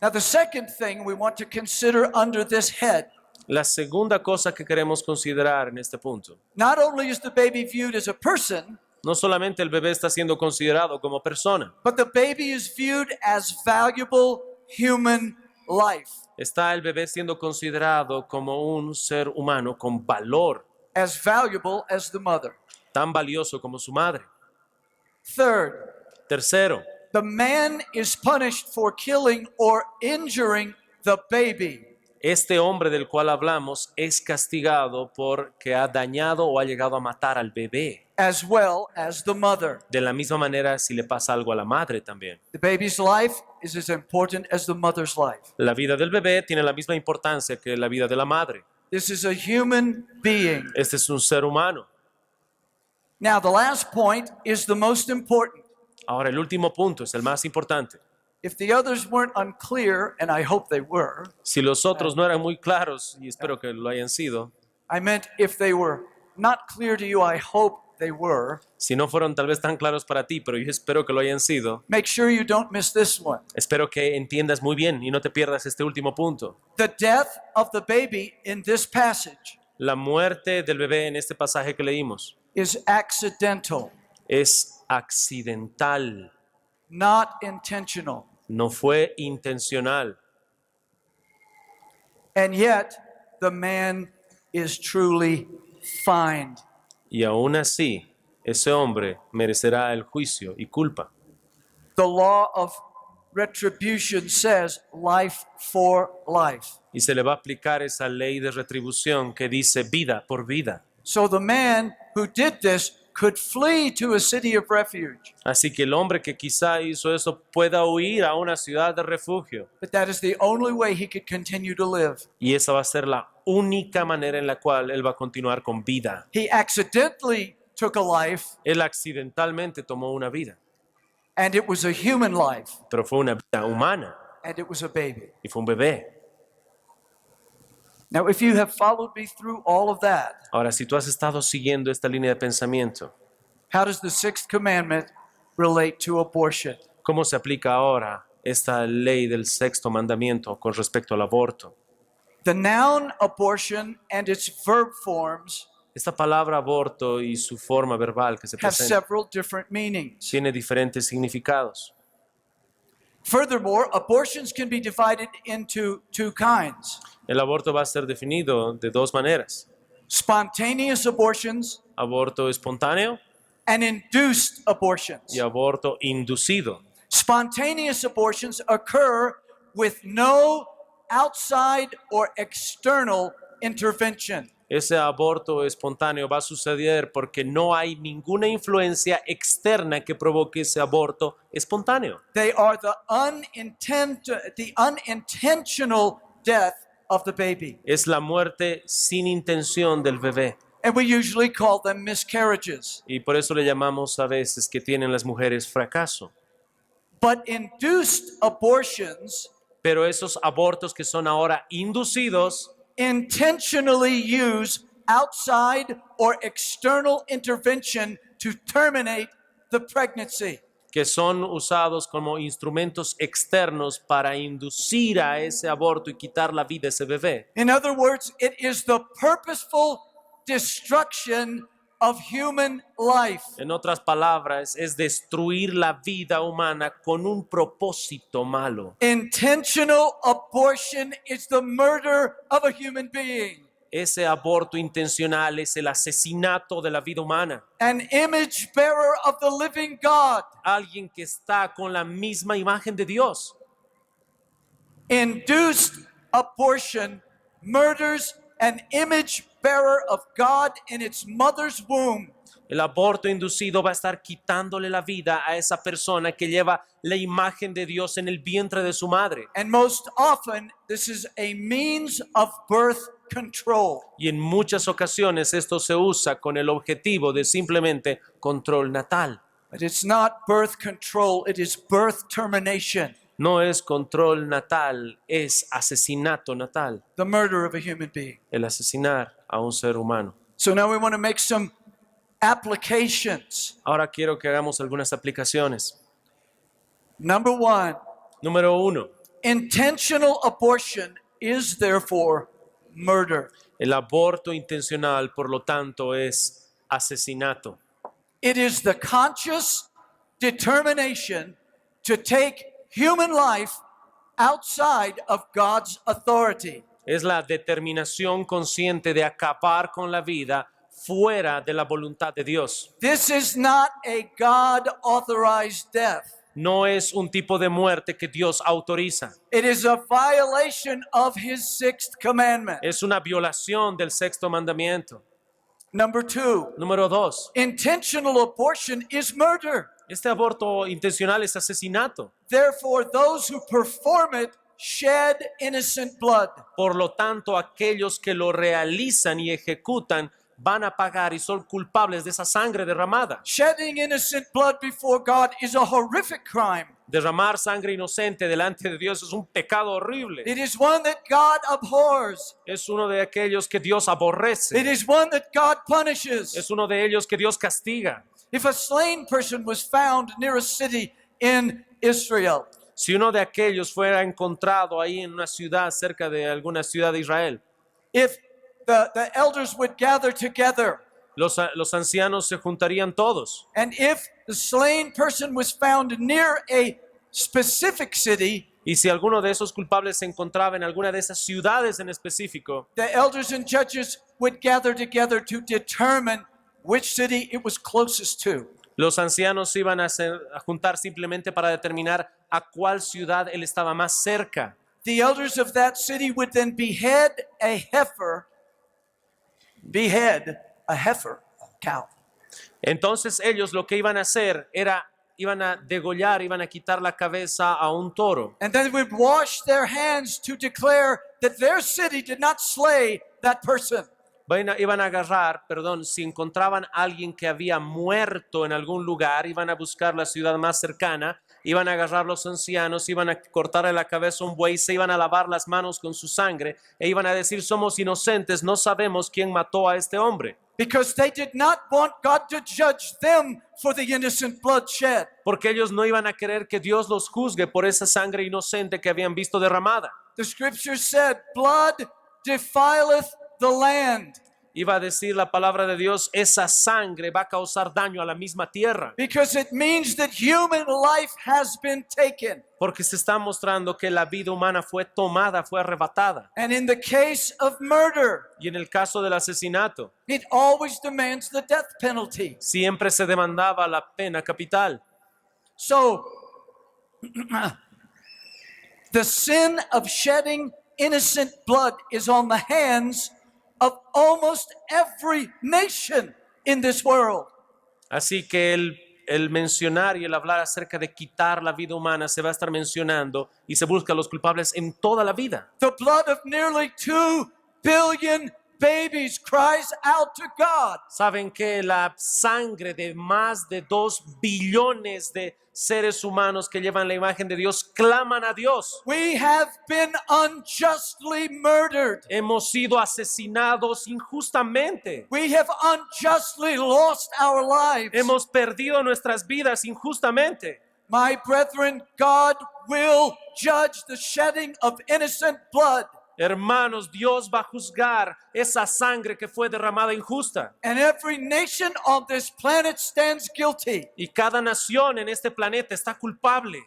Now, the second thing we want to consider under this head, La segunda cosa que queremos considerar en este punto, not only is the baby viewed as a person, no solamente el bebé está siendo considerado como persona, but the baby is viewed as valuable human life, está el bebé siendo considerado como un ser humano con valor, as valuable as the mother. tan valioso como su madre. Third, Tercero, the man is punished for killing or injuring the baby. este hombre del cual hablamos es castigado porque ha dañado o ha llegado a matar al bebé. As well as the mother. De la misma manera, si le pasa algo a la madre también. The baby's life is as important as the mother's life. La vida del bebé tiene la misma importancia que la vida de la madre. This is a human being. Este es un ser humano. Now, the last point is the most important. Ahora, el último punto es el más importante. If the others weren't unclear, and I hope they were, Si los otros no eran muy claros, y espero que lo hayan sido, I meant if they were not clear to you, I hope they were. si no fueron tal vez tan claros para ti, pero yo espero que lo hayan sido, Make sure you don't miss this one. espero que entiendas muy bien y no te pierdas este último punto. The death of the baby in this passage La muerte del bebé en este pasaje que leímos is accidental, es accidental, not intentional. no fue intencional. And yet, the man is truly fined. Y aún así, ese hombre merecerá el juicio y culpa. The law of retribution says life for life. Y se le va a aplicar esa ley de retribución que dice vida por vida. So the man who did this could flee to a city of refuge. Así que el hombre que quizá hizo eso pueda huir a una ciudad de refugio. But that is the only way he could continue to live. Y esa va a ser la única manera en la cual él va a continuar con vida. He accidentally took a life, Él accidentalmente tomó una vida, and it was a human life, pero fue una vida humana and it was a baby. y fue un bebé. Now, if you have followed me through all of that, Ahora, si tú has estado siguiendo esta línea de pensamiento, how does the sixth commandment relate to abortion? ¿cómo se aplica ahora esta ley del sexto mandamiento con respecto al aborto? The noun abortion and its verb forms Esta palabra aborto y su forma verbal que se have presenta several different meanings. tiene diferentes significados. Furthermore, abortions can be divided into two kinds: El aborto va a ser definido de dos maneras: spontaneous abortions aborto espontáneo and induced abortions. y aborto inducido. Spontaneous abortions occur with no outside or external intervention. Ese aborto espontáneo va a suceder porque no hay ninguna influencia externa que provoque ese aborto espontáneo. They are the unintentional death of the baby. Es la muerte sin intención del bebé. And we usually call them miscarriages. Y por eso le llamamos a veces que tienen las mujeres fracaso. But induced abortions Pero esos abortos que son ahora inducidos intentionally use outside or external intervention to terminate the pregnancy. que son usados como instrumentos externos para inducir a ese aborto y quitar la vida a ese bebé. In other words, it is the purposeful destruction of human life. En otras palabras, es destruir la vida humana con un propósito malo. Intentional abortion is the murder of a human being. Ese aborto intencional es el asesinato de la vida humana. An image bearer of the living God. Alguien que está con la misma imagen de Dios. Induced abortion murders an image bearer of God in its mother's womb. El aborto inducido va a estar quitándole la vida a esa persona que lleva la imagen de Dios en el vientre de su madre. And most often, this is a means of birth control. Y en muchas ocasiones esto se usa con el objetivo de simplemente control natal. But it's not birth control, it is birth termination, No es control natal, es asesinato natal. the murder of a human being. El asesinar a un ser humano. So now we want to make some applications. Ahora quiero que hagamos algunas aplicaciones. Number one, Número 1. intentional abortion is therefore murder. El aborto intencional, por lo tanto, es asesinato. It is the conscious determination to take human life outside of God's authority. Es la determinación consciente de acabar con la vida fuera de la voluntad de Dios. This is not a God-authorized death. No es un tipo de muerte que Dios autoriza. It is a violation of his sixth commandment. Es una violación del sexto mandamiento. Number two, Número 2. intentional abortion is murder. Este aborto intencional es asesinato. Therefore, those who perform it shed innocent blood. Por lo tanto, aquellos que lo realizan y ejecutan van a pagar y son culpables de esa sangre derramada. Shedding innocent blood before God is a horrific crime. Derramar sangre inocente delante de Dios es un pecado horrible. It is one that God abhors. Es uno de aquellos que Dios aborrece. It is one that God punishes. Es uno de ellos que Dios castiga. If a slain person was found near a city in Israel, Si uno de aquellos fuera encontrado ahí en una ciudad, cerca de alguna ciudad de Israel, if the elders would gather together, los ancianos se juntarían todos. and if the slain person was found near a specific city, Y si alguno de esos culpables se encontraba en alguna de esas ciudades en específico, the elders and judges would gather together to determine which city it was closest to. los ancianos se iban a juntar simplemente para determinar a cuál ciudad él estaba más cerca. The elders of that city would then behead a cow. Entonces ellos lo que iban a hacer era, iban a degollar, iban a quitar la cabeza a un toro. And then they would wash their hands to declare that their city did not slay that person. Iban a agarrar, si encontraban a alguien que había muerto en algún lugar, iban a buscar la ciudad más cercana, iban a agarrar los ancianos, iban a cortarle la cabeza a un buey, se iban a lavar las manos con su sangre e iban a decir: somos inocentes, no sabemos quién mató a este hombre. Because they did not want God to judge them for the innocent blood shed. Porque ellos no iban a querer que Dios los juzgue por esa sangre inocente que habían visto derramada. The scripture said, blood defileth the land. Iba a decir la palabra de Dios, esa sangre va a causar daño a la misma tierra. because it means that human life has been taken. Porque se está mostrando que la vida humana fue tomada, fue arrebatada. And in the case of murder, Y en el caso del asesinato, it always demands the death penalty. siempre se demandaba la pena capital. So, the sin of shedding innocent blood is on the hands of almost every nation in this world. Así que el mencionar y el hablar acerca de quitar la vida humana se va a estar mencionando y se busca a los culpables en toda la vida. The blood of nearly 2 billion babies cries out to God. Saben que la sangre de más de 2 billones de seres humanos que llevan la imagen de Dios claman a Dios. We have been unjustly murdered. Hemos sido asesinados injustamente. We have unjustly lost our lives. Hemos perdido nuestras vidas injustamente. My brethren, God will judge the shedding of innocent blood. Hermanos, Dios va a juzgar esa sangre que fue derramada injusta. And every nation on this planet stands guilty. Y cada nación en este planeta está culpable.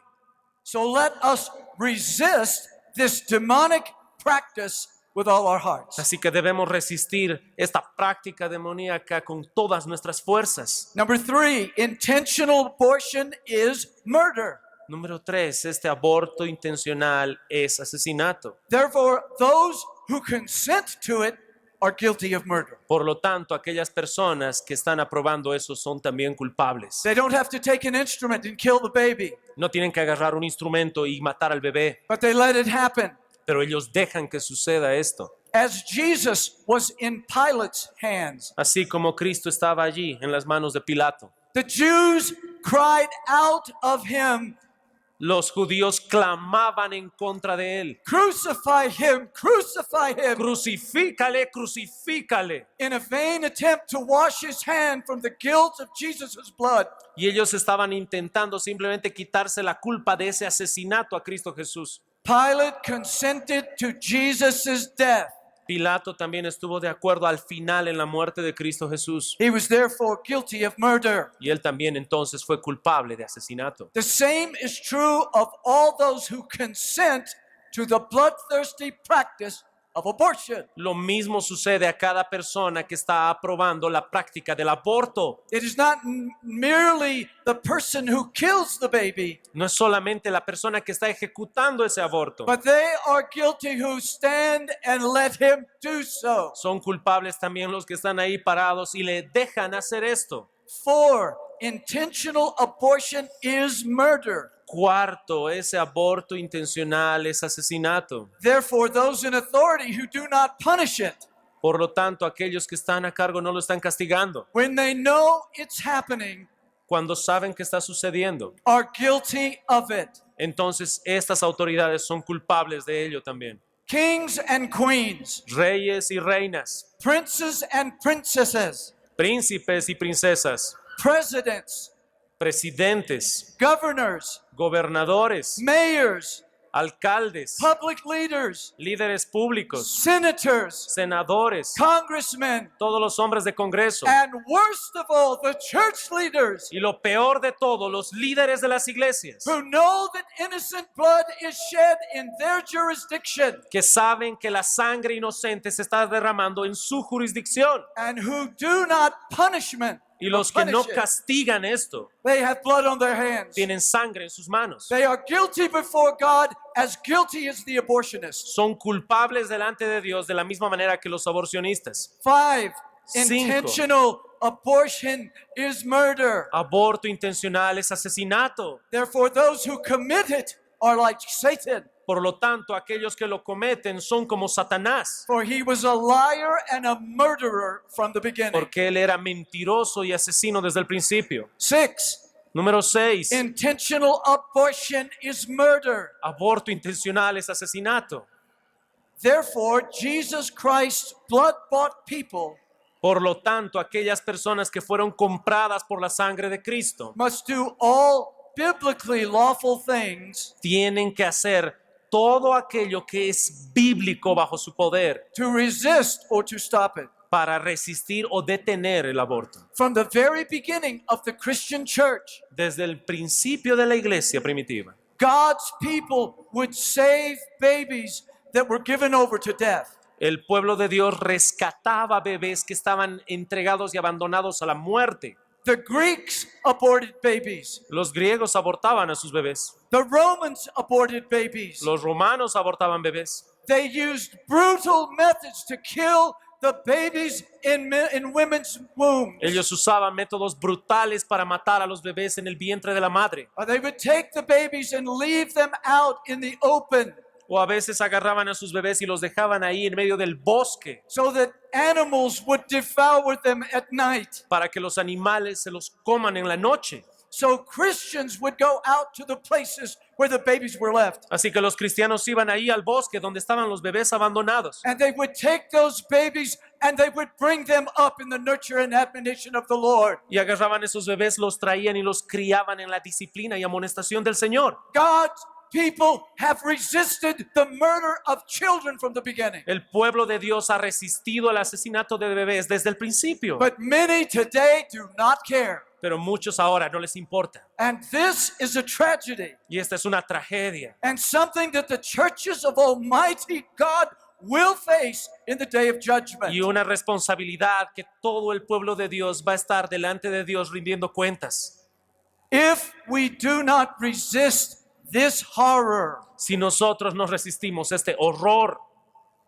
So let us resist this demonic practice with all our hearts. Así que debemos resistir esta práctica demoníaca con todas nuestras fuerzas. Number 3, intentional abortion is murder. Número 3, este aborto intencional es asesinato. Therefore, those who consent to it are guilty of murder. Por lo tanto, aquellas personas que están aprobando eso son también culpables. They don't have to take an instrument and kill the baby, No tienen que agarrar un instrumento y matar al bebé, but they let it happen. pero ellos dejan que suceda esto. As Jesus was in Pilate's hands, Así como Cristo estaba allí en las manos de Pilato. the Jews cried out of him, Los judíos clamaban en contra de él. "Crucify him, crucify him," Crucifícale, crucifícale. in a vain attempt to wash his hand from the guilt of Jesus' blood. Y ellos estaban intentando simplemente quitarse la culpa de ese asesinato a Cristo Jesús. Pilate consented to Jesus' death. Pilato también estuvo de acuerdo al final en la muerte de Cristo Jesús. He was therefore guilty of murder. Y él también entonces fue culpable de asesinato. The same is true of all those who consent to the bloodthirsty practice of abortion. Lo mismo sucede a cada persona que está aprobando la práctica del aborto. It is not merely the person who kills the baby, No es solamente la persona que está ejecutando ese aborto. but they are guilty who stand and let him do so. Son culpables también los que están ahí parados y le dejan hacer esto. 4, intentional abortion is murder. Cuarto, ese aborto intencional es asesinato. Therefore, those in authority who do not punish it, Por lo tanto, aquellos que están a cargo no lo están castigando. when they know it's happening, Cuando saben que está sucediendo, are guilty of it. entonces estas autoridades son culpables de ello también. Kings and queens, Reyes y reinas, princes and princesses, príncipes y princesas, presidents, presidentes, governors, gobernadores, mayors, alcaldes, public leaders, líderes públicos, senators, senadores, congressmen, todos los hombres de Congreso. and worst of all, the church leaders Y lo peor de todo, los líderes de las iglesias, who know that innocent blood is shed in their jurisdiction que saben que la sangre inocente se está derramando en su jurisdicción. and who do not punishment. Y los que no punish it. castigan esto, They have blood on their hands. tienen sangre en sus manos. They are guilty before God as guilty as the abortionists. Son culpables delante de Dios de la misma manera que los aborcionistas. 5, Cinco. intentional abortion is murder. Aborto intencional es asesinato. Therefore, those who commit it are like Satan, Por lo tanto, aquellos que lo cometen son como Satanás, for he was a liar and a murderer from the beginning. porque él era mentiroso y asesino desde el principio. 6, Número 6. intentional abortion is murder. Aborto intencional es asesinato. Therefore, Jesus Christ's blood-bought people Por lo tanto, aquellas personas que fueron compradas por la sangre de Cristo must do all biblically lawful things tienen que hacer todo aquello que es bíblico bajo su poder to resist or to stop it. para resistir o detener el aborto. From the very beginning of the Christian church, Desde el principio de la iglesia primitiva, God's people would save babies that were given over to death. el pueblo de Dios rescataba bebés que estaban entregados y abandonados a la muerte. The Greeks aborted babies. Los griegos abortaban a sus bebés. The Romans aborted babies. Los romanos abortaban bebés. They used brutal methods to kill the babies in women's wombs. Ellos usaban métodos brutales para matar a los bebés en el vientre de la madre. Or they would take the babies and leave them out in the open O a veces agarraban a sus bebés y los dejaban ahí en medio del bosque so that animals would devour them at night. para que los animales se los coman en la noche. So Christians would go out to the places where the babies were left. Así que los cristianos iban ahí al bosque donde estaban los bebés abandonados. And they would take those babies and they would bring them up in the nurture and admonition of the Lord. Y agarraban esos bebés, los traían y los criaban en la disciplina y amonestación del Señor. God's people have resisted the murder of children from the beginning. El pueblo de Dios ha resistido el asesinato de bebés desde el principio. But many today do not care. Pero muchos ahora no les importa. And this is a tragedy Y esta es una tragedia. and something that the churches of Almighty God will face in the day of judgment. Y una responsabilidad que todo el pueblo de Dios va a estar delante de Dios rindiendo cuentas. If we do not resist this horror Si nosotros nos resistimos a este horror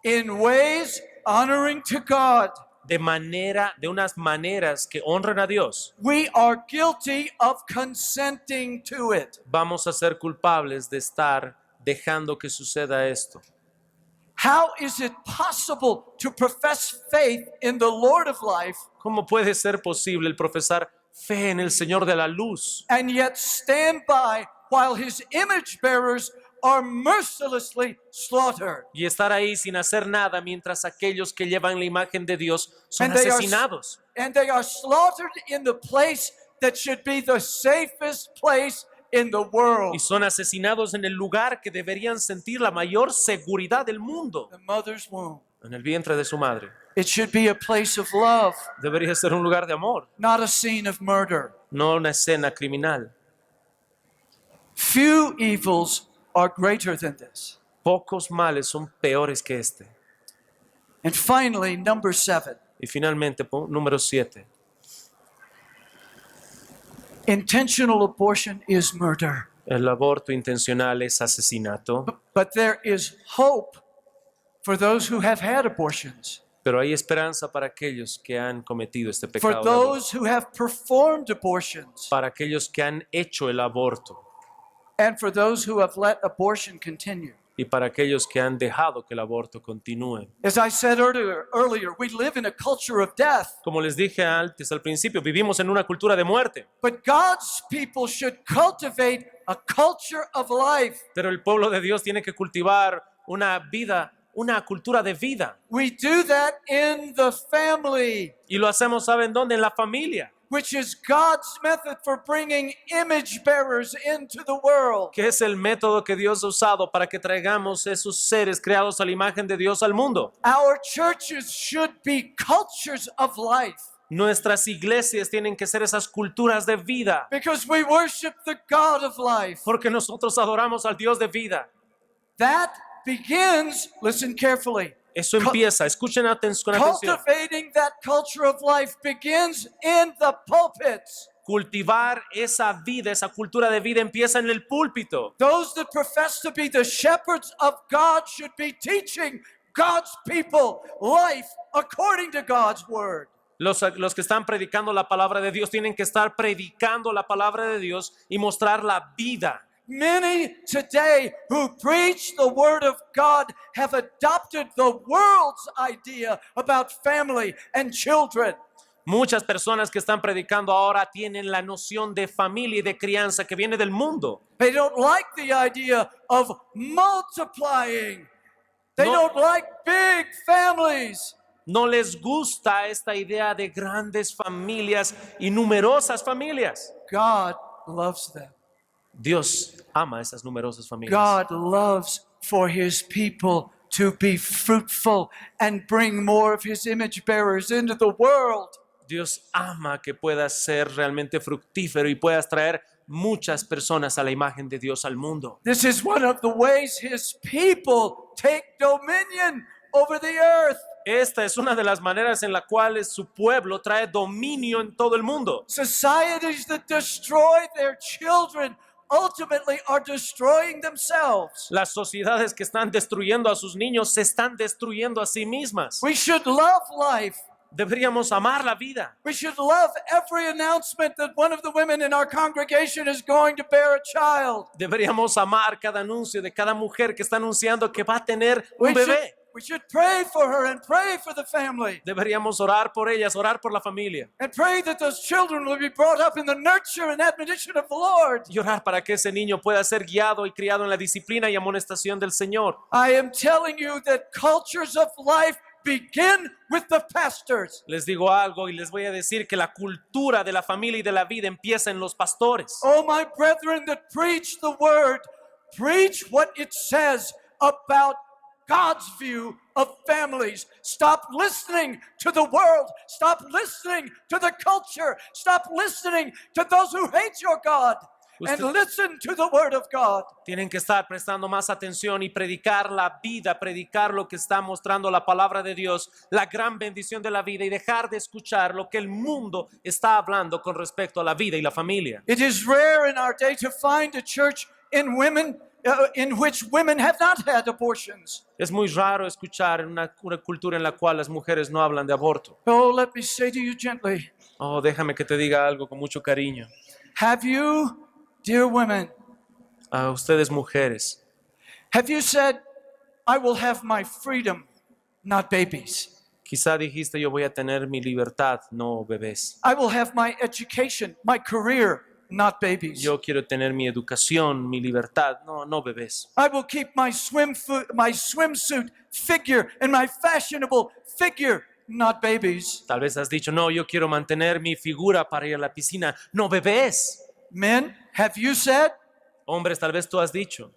in ways honoring to God, de unas maneras que honren a Dios, we are guilty of consenting to it. vamos a ser culpables de estar dejando que suceda esto. How is it possible to profess faith in the Lord of life ¿Cómo puede ser posible el profesar fe en el Señor de la luz and yet stand by while his image bearers are mercilessly slaughtered? y estar ahí sin hacer nada mientras aquellos que llevan la imagen de Dios son And they are- asesinados? And they are slaughtered in the place that should be the safest place in the world, Y son asesinados en el lugar que deberían sentir la mayor seguridad del mundo, the mother's womb. en el vientre de su madre. It should be a place of love, Debería ser un lugar de amor, not a scene of murder. no una escena criminal. Few evils are greater than this. Pocos males son peores que este. And finally, number 7. Y finalmente, número 7. Intentional abortion is murder. El aborto intencional es asesinato, But there is hope for those who have had abortions, pero hay esperanza para aquellos que han cometido este for pecado, de aborto, those who have performed abortions, para aquellos que han hecho el aborto and for those who have let abortion continue. y para aquellos que han dejado que el aborto continúe. As I said earlier, we live in a culture of death, Como les dije antes al principio, vivimos en una cultura de muerte, but God's people should cultivate a culture of life. pero el pueblo de Dios tiene que cultivar una vida, una cultura de vida. We do that in the family, Y lo hacemos, ¿saben dónde? En la familia, which is God's method for bringing image bearers into the world. que es el método que Dios ha usado para que traigamos esos seres creados a la imagen de Dios al mundo. Our churches should be cultures of life Nuestras iglesias tienen que ser esas culturas de vida, because we worship the God of life. porque nosotros adoramos al Dios de vida. That begins, listen carefully, Eso empieza, escuchen con atención. cultivating that culture of life begins in the pulpits. Cultivar esa vida, esa cultura de vida empieza en el púlpito. Those that profess to be the shepherds of God should be teaching God's people life according to God's word. Los que están predicando la palabra de Dios tienen que estar predicando la palabra de Dios y mostrar la vida. Many today who preach the word of God have adopted the world's idea about family and children. Muchas personas que están predicando ahora tienen la noción de familia y de crianza que viene del mundo. They don't like the idea of multiplying. They No. don't like big families. No les gusta esta idea de grandes familias y numerosas familias. God loves them. Dios ama esas numerosas familias. God loves for his people to be fruitful and bring more of his image bearers into the world. Dios ama que puedas ser realmente fructífero y puedas traer muchas personas a la imagen de Dios al mundo. This is one of the ways his people take dominion over the earth. Esta es una de las maneras en las cuales su pueblo trae dominio en todo el mundo. Societies that destroy their children ultimately are destroying themselves. Las sociedades que están destruyendo a sus niños se están destruyendo a sí mismas. We should love life. Deberíamos amar la vida. We should love every announcement that one of the women in our congregation is going to bear a child. Deberíamos amar cada anuncio de cada mujer que está anunciando que va a tener un bebé. We should pray for her and pray for the family. Deberíamos orar por ellas, orar por la familia. And pray that those children will be brought up in the nurture and admonition of the Lord. Y orar para que ese niño pueda ser guiado y criado en la disciplina y amonestación del Señor. I am telling you that cultures of life begin with the pastors. Les digo algo y les voy a decir que la cultura de la familia y de la vida empieza en los pastores. Oh, my brethren that preach the word, preach what it says about God's view of families. Stop listening to the world. Stop listening to the culture. Stop listening to those who hate your God. And listen to the word of God. Tienen que estar prestando más atención y predicar la vida, predicar lo que está mostrando la palabra de Dios, la gran bendición de la vida, y dejar de escuchar lo que el mundo está hablando con respecto a la vida y la familia. It is rare in our day to find a church in which women have not had abortions. Es muy raro escuchar en una cultura en la cual las mujeres no hablan de aborto. Oh, let me say to you gently, Oh, déjame que te diga algo con mucho cariño. have you, dear women, A ustedes mujeres, have you said, I will have my freedom, not babies? quizá dijiste yo voy a tener mi libertad, no bebés. I will have my education, my career, not babies. Yo quiero tener mi educación, mi libertad, no bebés. I will keep my swimsuit figure and my fashionable figure, not babies. Tal vez has dicho, no, yo quiero mantener mi figura para ir a la piscina, no bebés. Men, have you said, Hombres, tal vez tú has dicho,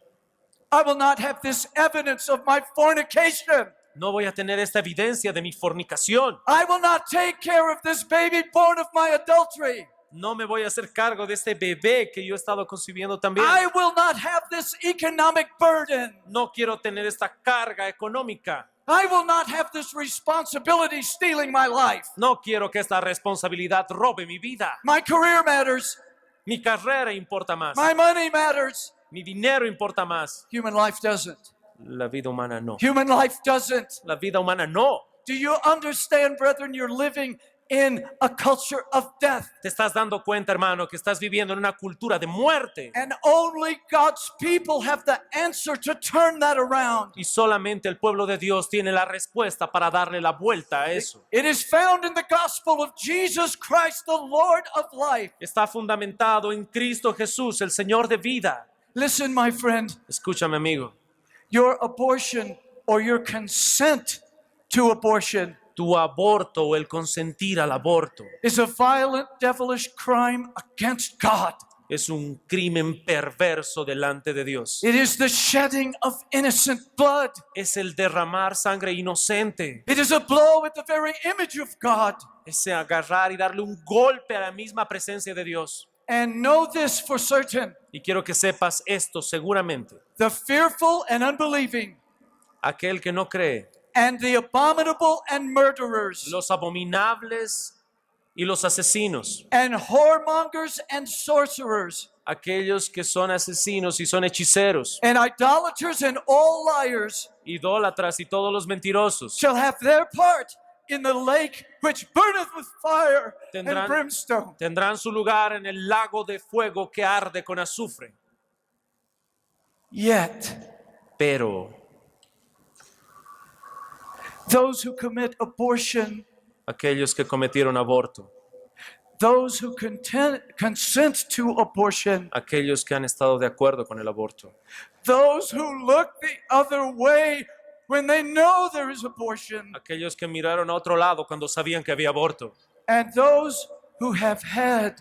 I will not have this evidence of my fornication. no voy a tener esta evidencia de mi fornicación. I will not take care of this baby born of my adultery. No me voy a hacer cargo de este bebé que yo he estado concibiendo también. I will not have this economic burden. No quiero tener esta carga económica. I will not have this responsibility stealing my life. No quiero que esta responsabilidad robe mi vida. My career matters. Mi carrera importa más. My money matters. Mi dinero importa más. Human life doesn't. La vida humana no. Human life doesn't. La vida humana no. Do you understand, brethren, you're living in a culture of death. Te estás dando cuenta, hermano, que estás viviendo en una cultura de muerte. And only God's people have the answer to turn that around. Y solamente el pueblo de Dios tiene la respuesta para darle la vuelta a eso. It is found in the gospel of Jesus Christ, the Lord of life. Está fundamentado en Cristo Jesús, el Señor de vida. Listen, my friend, Escúchame, amigo. your abortion or your consent to abortion Tu aborto o el consentir al aborto is a violent, devilish crime against God. es un crimen perverso delante de Dios. It is the shedding of innocent blood. Es el derramar sangre inocente. It is a blow at the very image of God. Es agarrar y darle un golpe a la misma presencia de Dios. And know this for certain, Y quiero que sepas esto seguramente. the fearful and unbelieving, Aquel que no cree, and the abominable and murderers, los abominables y los asesinos, and whoremongers and sorcerers, aquellos que son asesinos y son hechiceros, and idolaters and all liars idólatras y todos los mentirosos, shall have their part in the lake which burneth with fire Tendrán- and brimstone. tendrán su lugar en el lago de fuego que arde con azufre. Yet, Pero those who commit abortion, aquellos que cometieron aborto, those who consent to abortion, aquellos que han estado de acuerdo con el aborto, those who look the other way when they know there is abortion, aquellos que miraron a otro lado cuando sabían que había aborto, and those who have had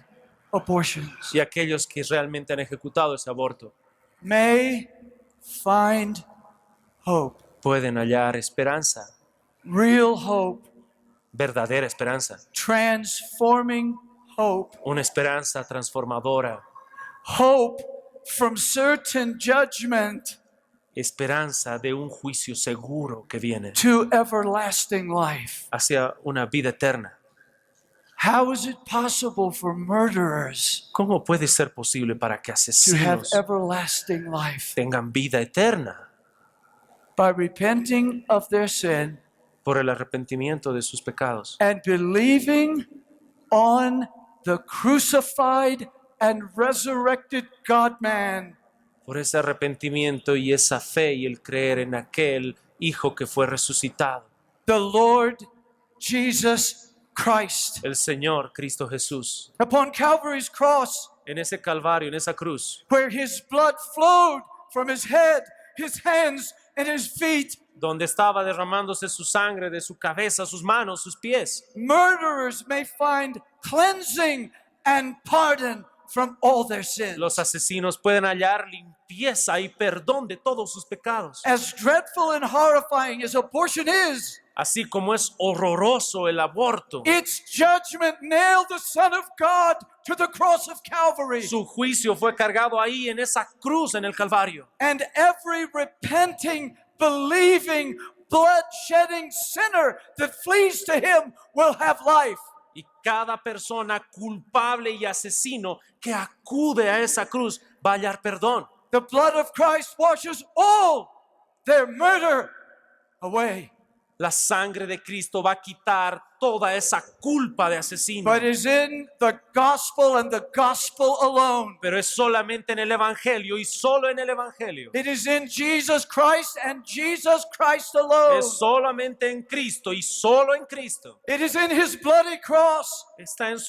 abortions y aquellos que realmente han ejecutado ese aborto, may find hope. pueden hallar esperanza, real hope, verdadera esperanza, transforming hope, una esperanza transformadora, hope from certain judgment esperanza de un juicio seguro que viene to everlasting life. hacia una vida eterna. How is it possible for murderers ¿Cómo puede ser posible para que to have asesinos everlasting life? tengan vida eterna? By repenting of their sin Por el arrepentimiento de sus pecados and believing on the crucified and resurrected God-man, por ese arrepentimiento y esa fe y el creer en aquel Hijo que fue resucitado, the Lord Jesus Christ. el Señor Cristo Jesús, Upon Calvary's cross, en ese Calvario, en esa cruz, where his blood flowed from his head, his hands, and his feet, donde estaba derramándose su sangre de su cabeza, sus manos, sus pies. murderers may find cleansing and pardon from all their sins. Los asesinos pueden hallar limpieza y perdón de todos sus pecados. As dreadful and horrifying as abortion is, Así como es horroroso el aborto, its judgment nailed the Son of God to the cross of Calvary. su juicio fue cargado ahí en esa cruz en el Calvario. And every repenting, believing, blood-shedding sinner that flees to him will have life. Y cada persona culpable y asesino que acude a esa cruz va a hallar perdón. The blood of Christ washes all their murder away. La sangre de Cristo va a quitar toda esa culpa de asesino. But is in the gospel and the gospel alone. Pero es solamente en el Evangelio y solo en el Evangelio. It is in Jesus Christ and Jesus Christ alone. Es solamente en Cristo y solo en Cristo. It is in his bloody cross. Está en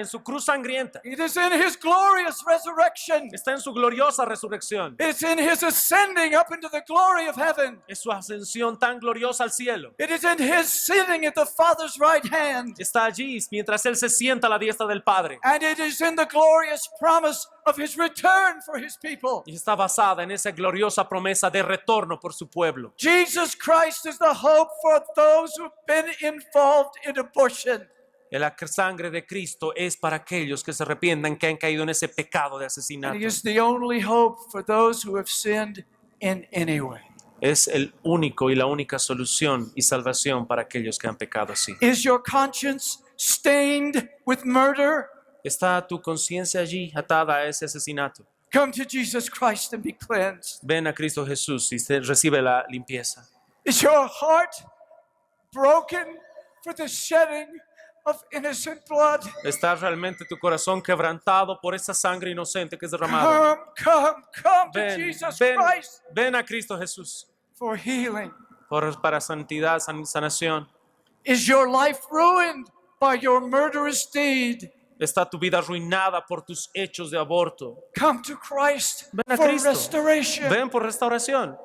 su cruz sangrienta. It is in his glorious resurrection. Está en su gloriosa resurrección. It's in his ascending up into the glory of heaven. Es su ascensión tan gloriosa al cielo. It is in his sitting at the Father's right hand. Está allí mientras Él se sienta a la diestra del Padre. And it is in the glorious promise of his return for his people. Y está basada en esa gloriosa promesa de retorno por su pueblo. Jesus Christ is the hope for those who've been involved in abortion. La sangre de Cristo es para aquellos que se arrepientan, que han caído en ese pecado de And asesinato. he is the only hope for those who have sinned in any way. Es el único y la única solución y salvación para aquellos que han pecado así. Is your conscience stained with murder? ¿Está tu conciencia allí atada a ese asesinato? Come to Jesus Christ and be cleansed. Ven a Cristo Jesús y recibe la limpieza. Is your heart broken for the shedding of innocent blood? ¿Está realmente tu corazón quebrantado por esa sangre inocente que es derramada? Come to Ven, Jesus ven, Christ ven a Cristo Jesús for healing. para santidad, sanación. Is your life ruined by your murderous deed? ¿Está tu vida arruinada por tus hechos de aborto? Come to Christ Ven a for Cristo. restoration. Ven por restauración.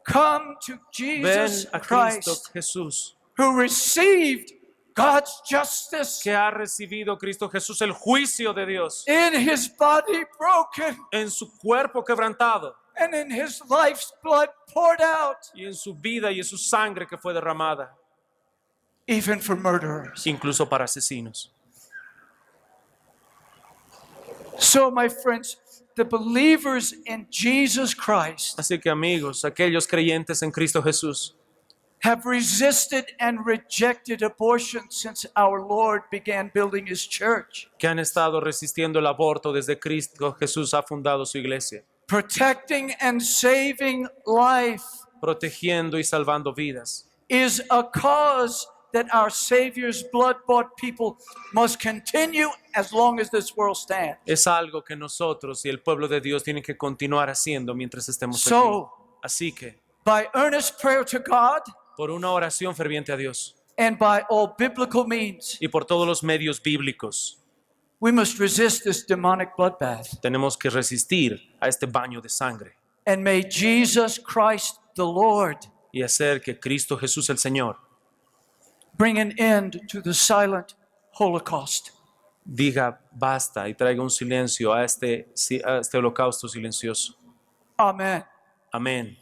Come to Ven Jesus a Cristo Christ, Jesús, who received God's justice que ha recibido Cristo Jesús el juicio de Dios in his body broken en su cuerpo quebrantado and in his life's blood poured out, y en su vida y en su sangre que fue derramada, even for murderers. incluso para asesinos. So, my friends, the believers in Jesus Christ Así que amigos, aquellos creyentes en Cristo Jesús have resisted and rejected abortion since our Lord began building his church, que han estado resistiendo el aborto desde Cristo Jesús ha fundado su iglesia, protecting and saving life protegiendo y salvando vidas. is a cause that our Savior's blood-bought people must continue as long as this world stands. Es algo que nosotros y el pueblo de Dios tienen que continuar haciendo mientras estemos aquí. So, Así que, by earnest prayer to God por una oración ferviente a Dios and by all biblical means, y por todos los medios bíblicos, we must resist this demonic bloodbath. tenemos que resistir a este baño de sangre And may Jesus Christ the Lord y hacer que Cristo Jesús el Señor bring an end to the silent Holocaust. diga basta y traiga un silencio a este holocausto silencioso. Amen. Amén.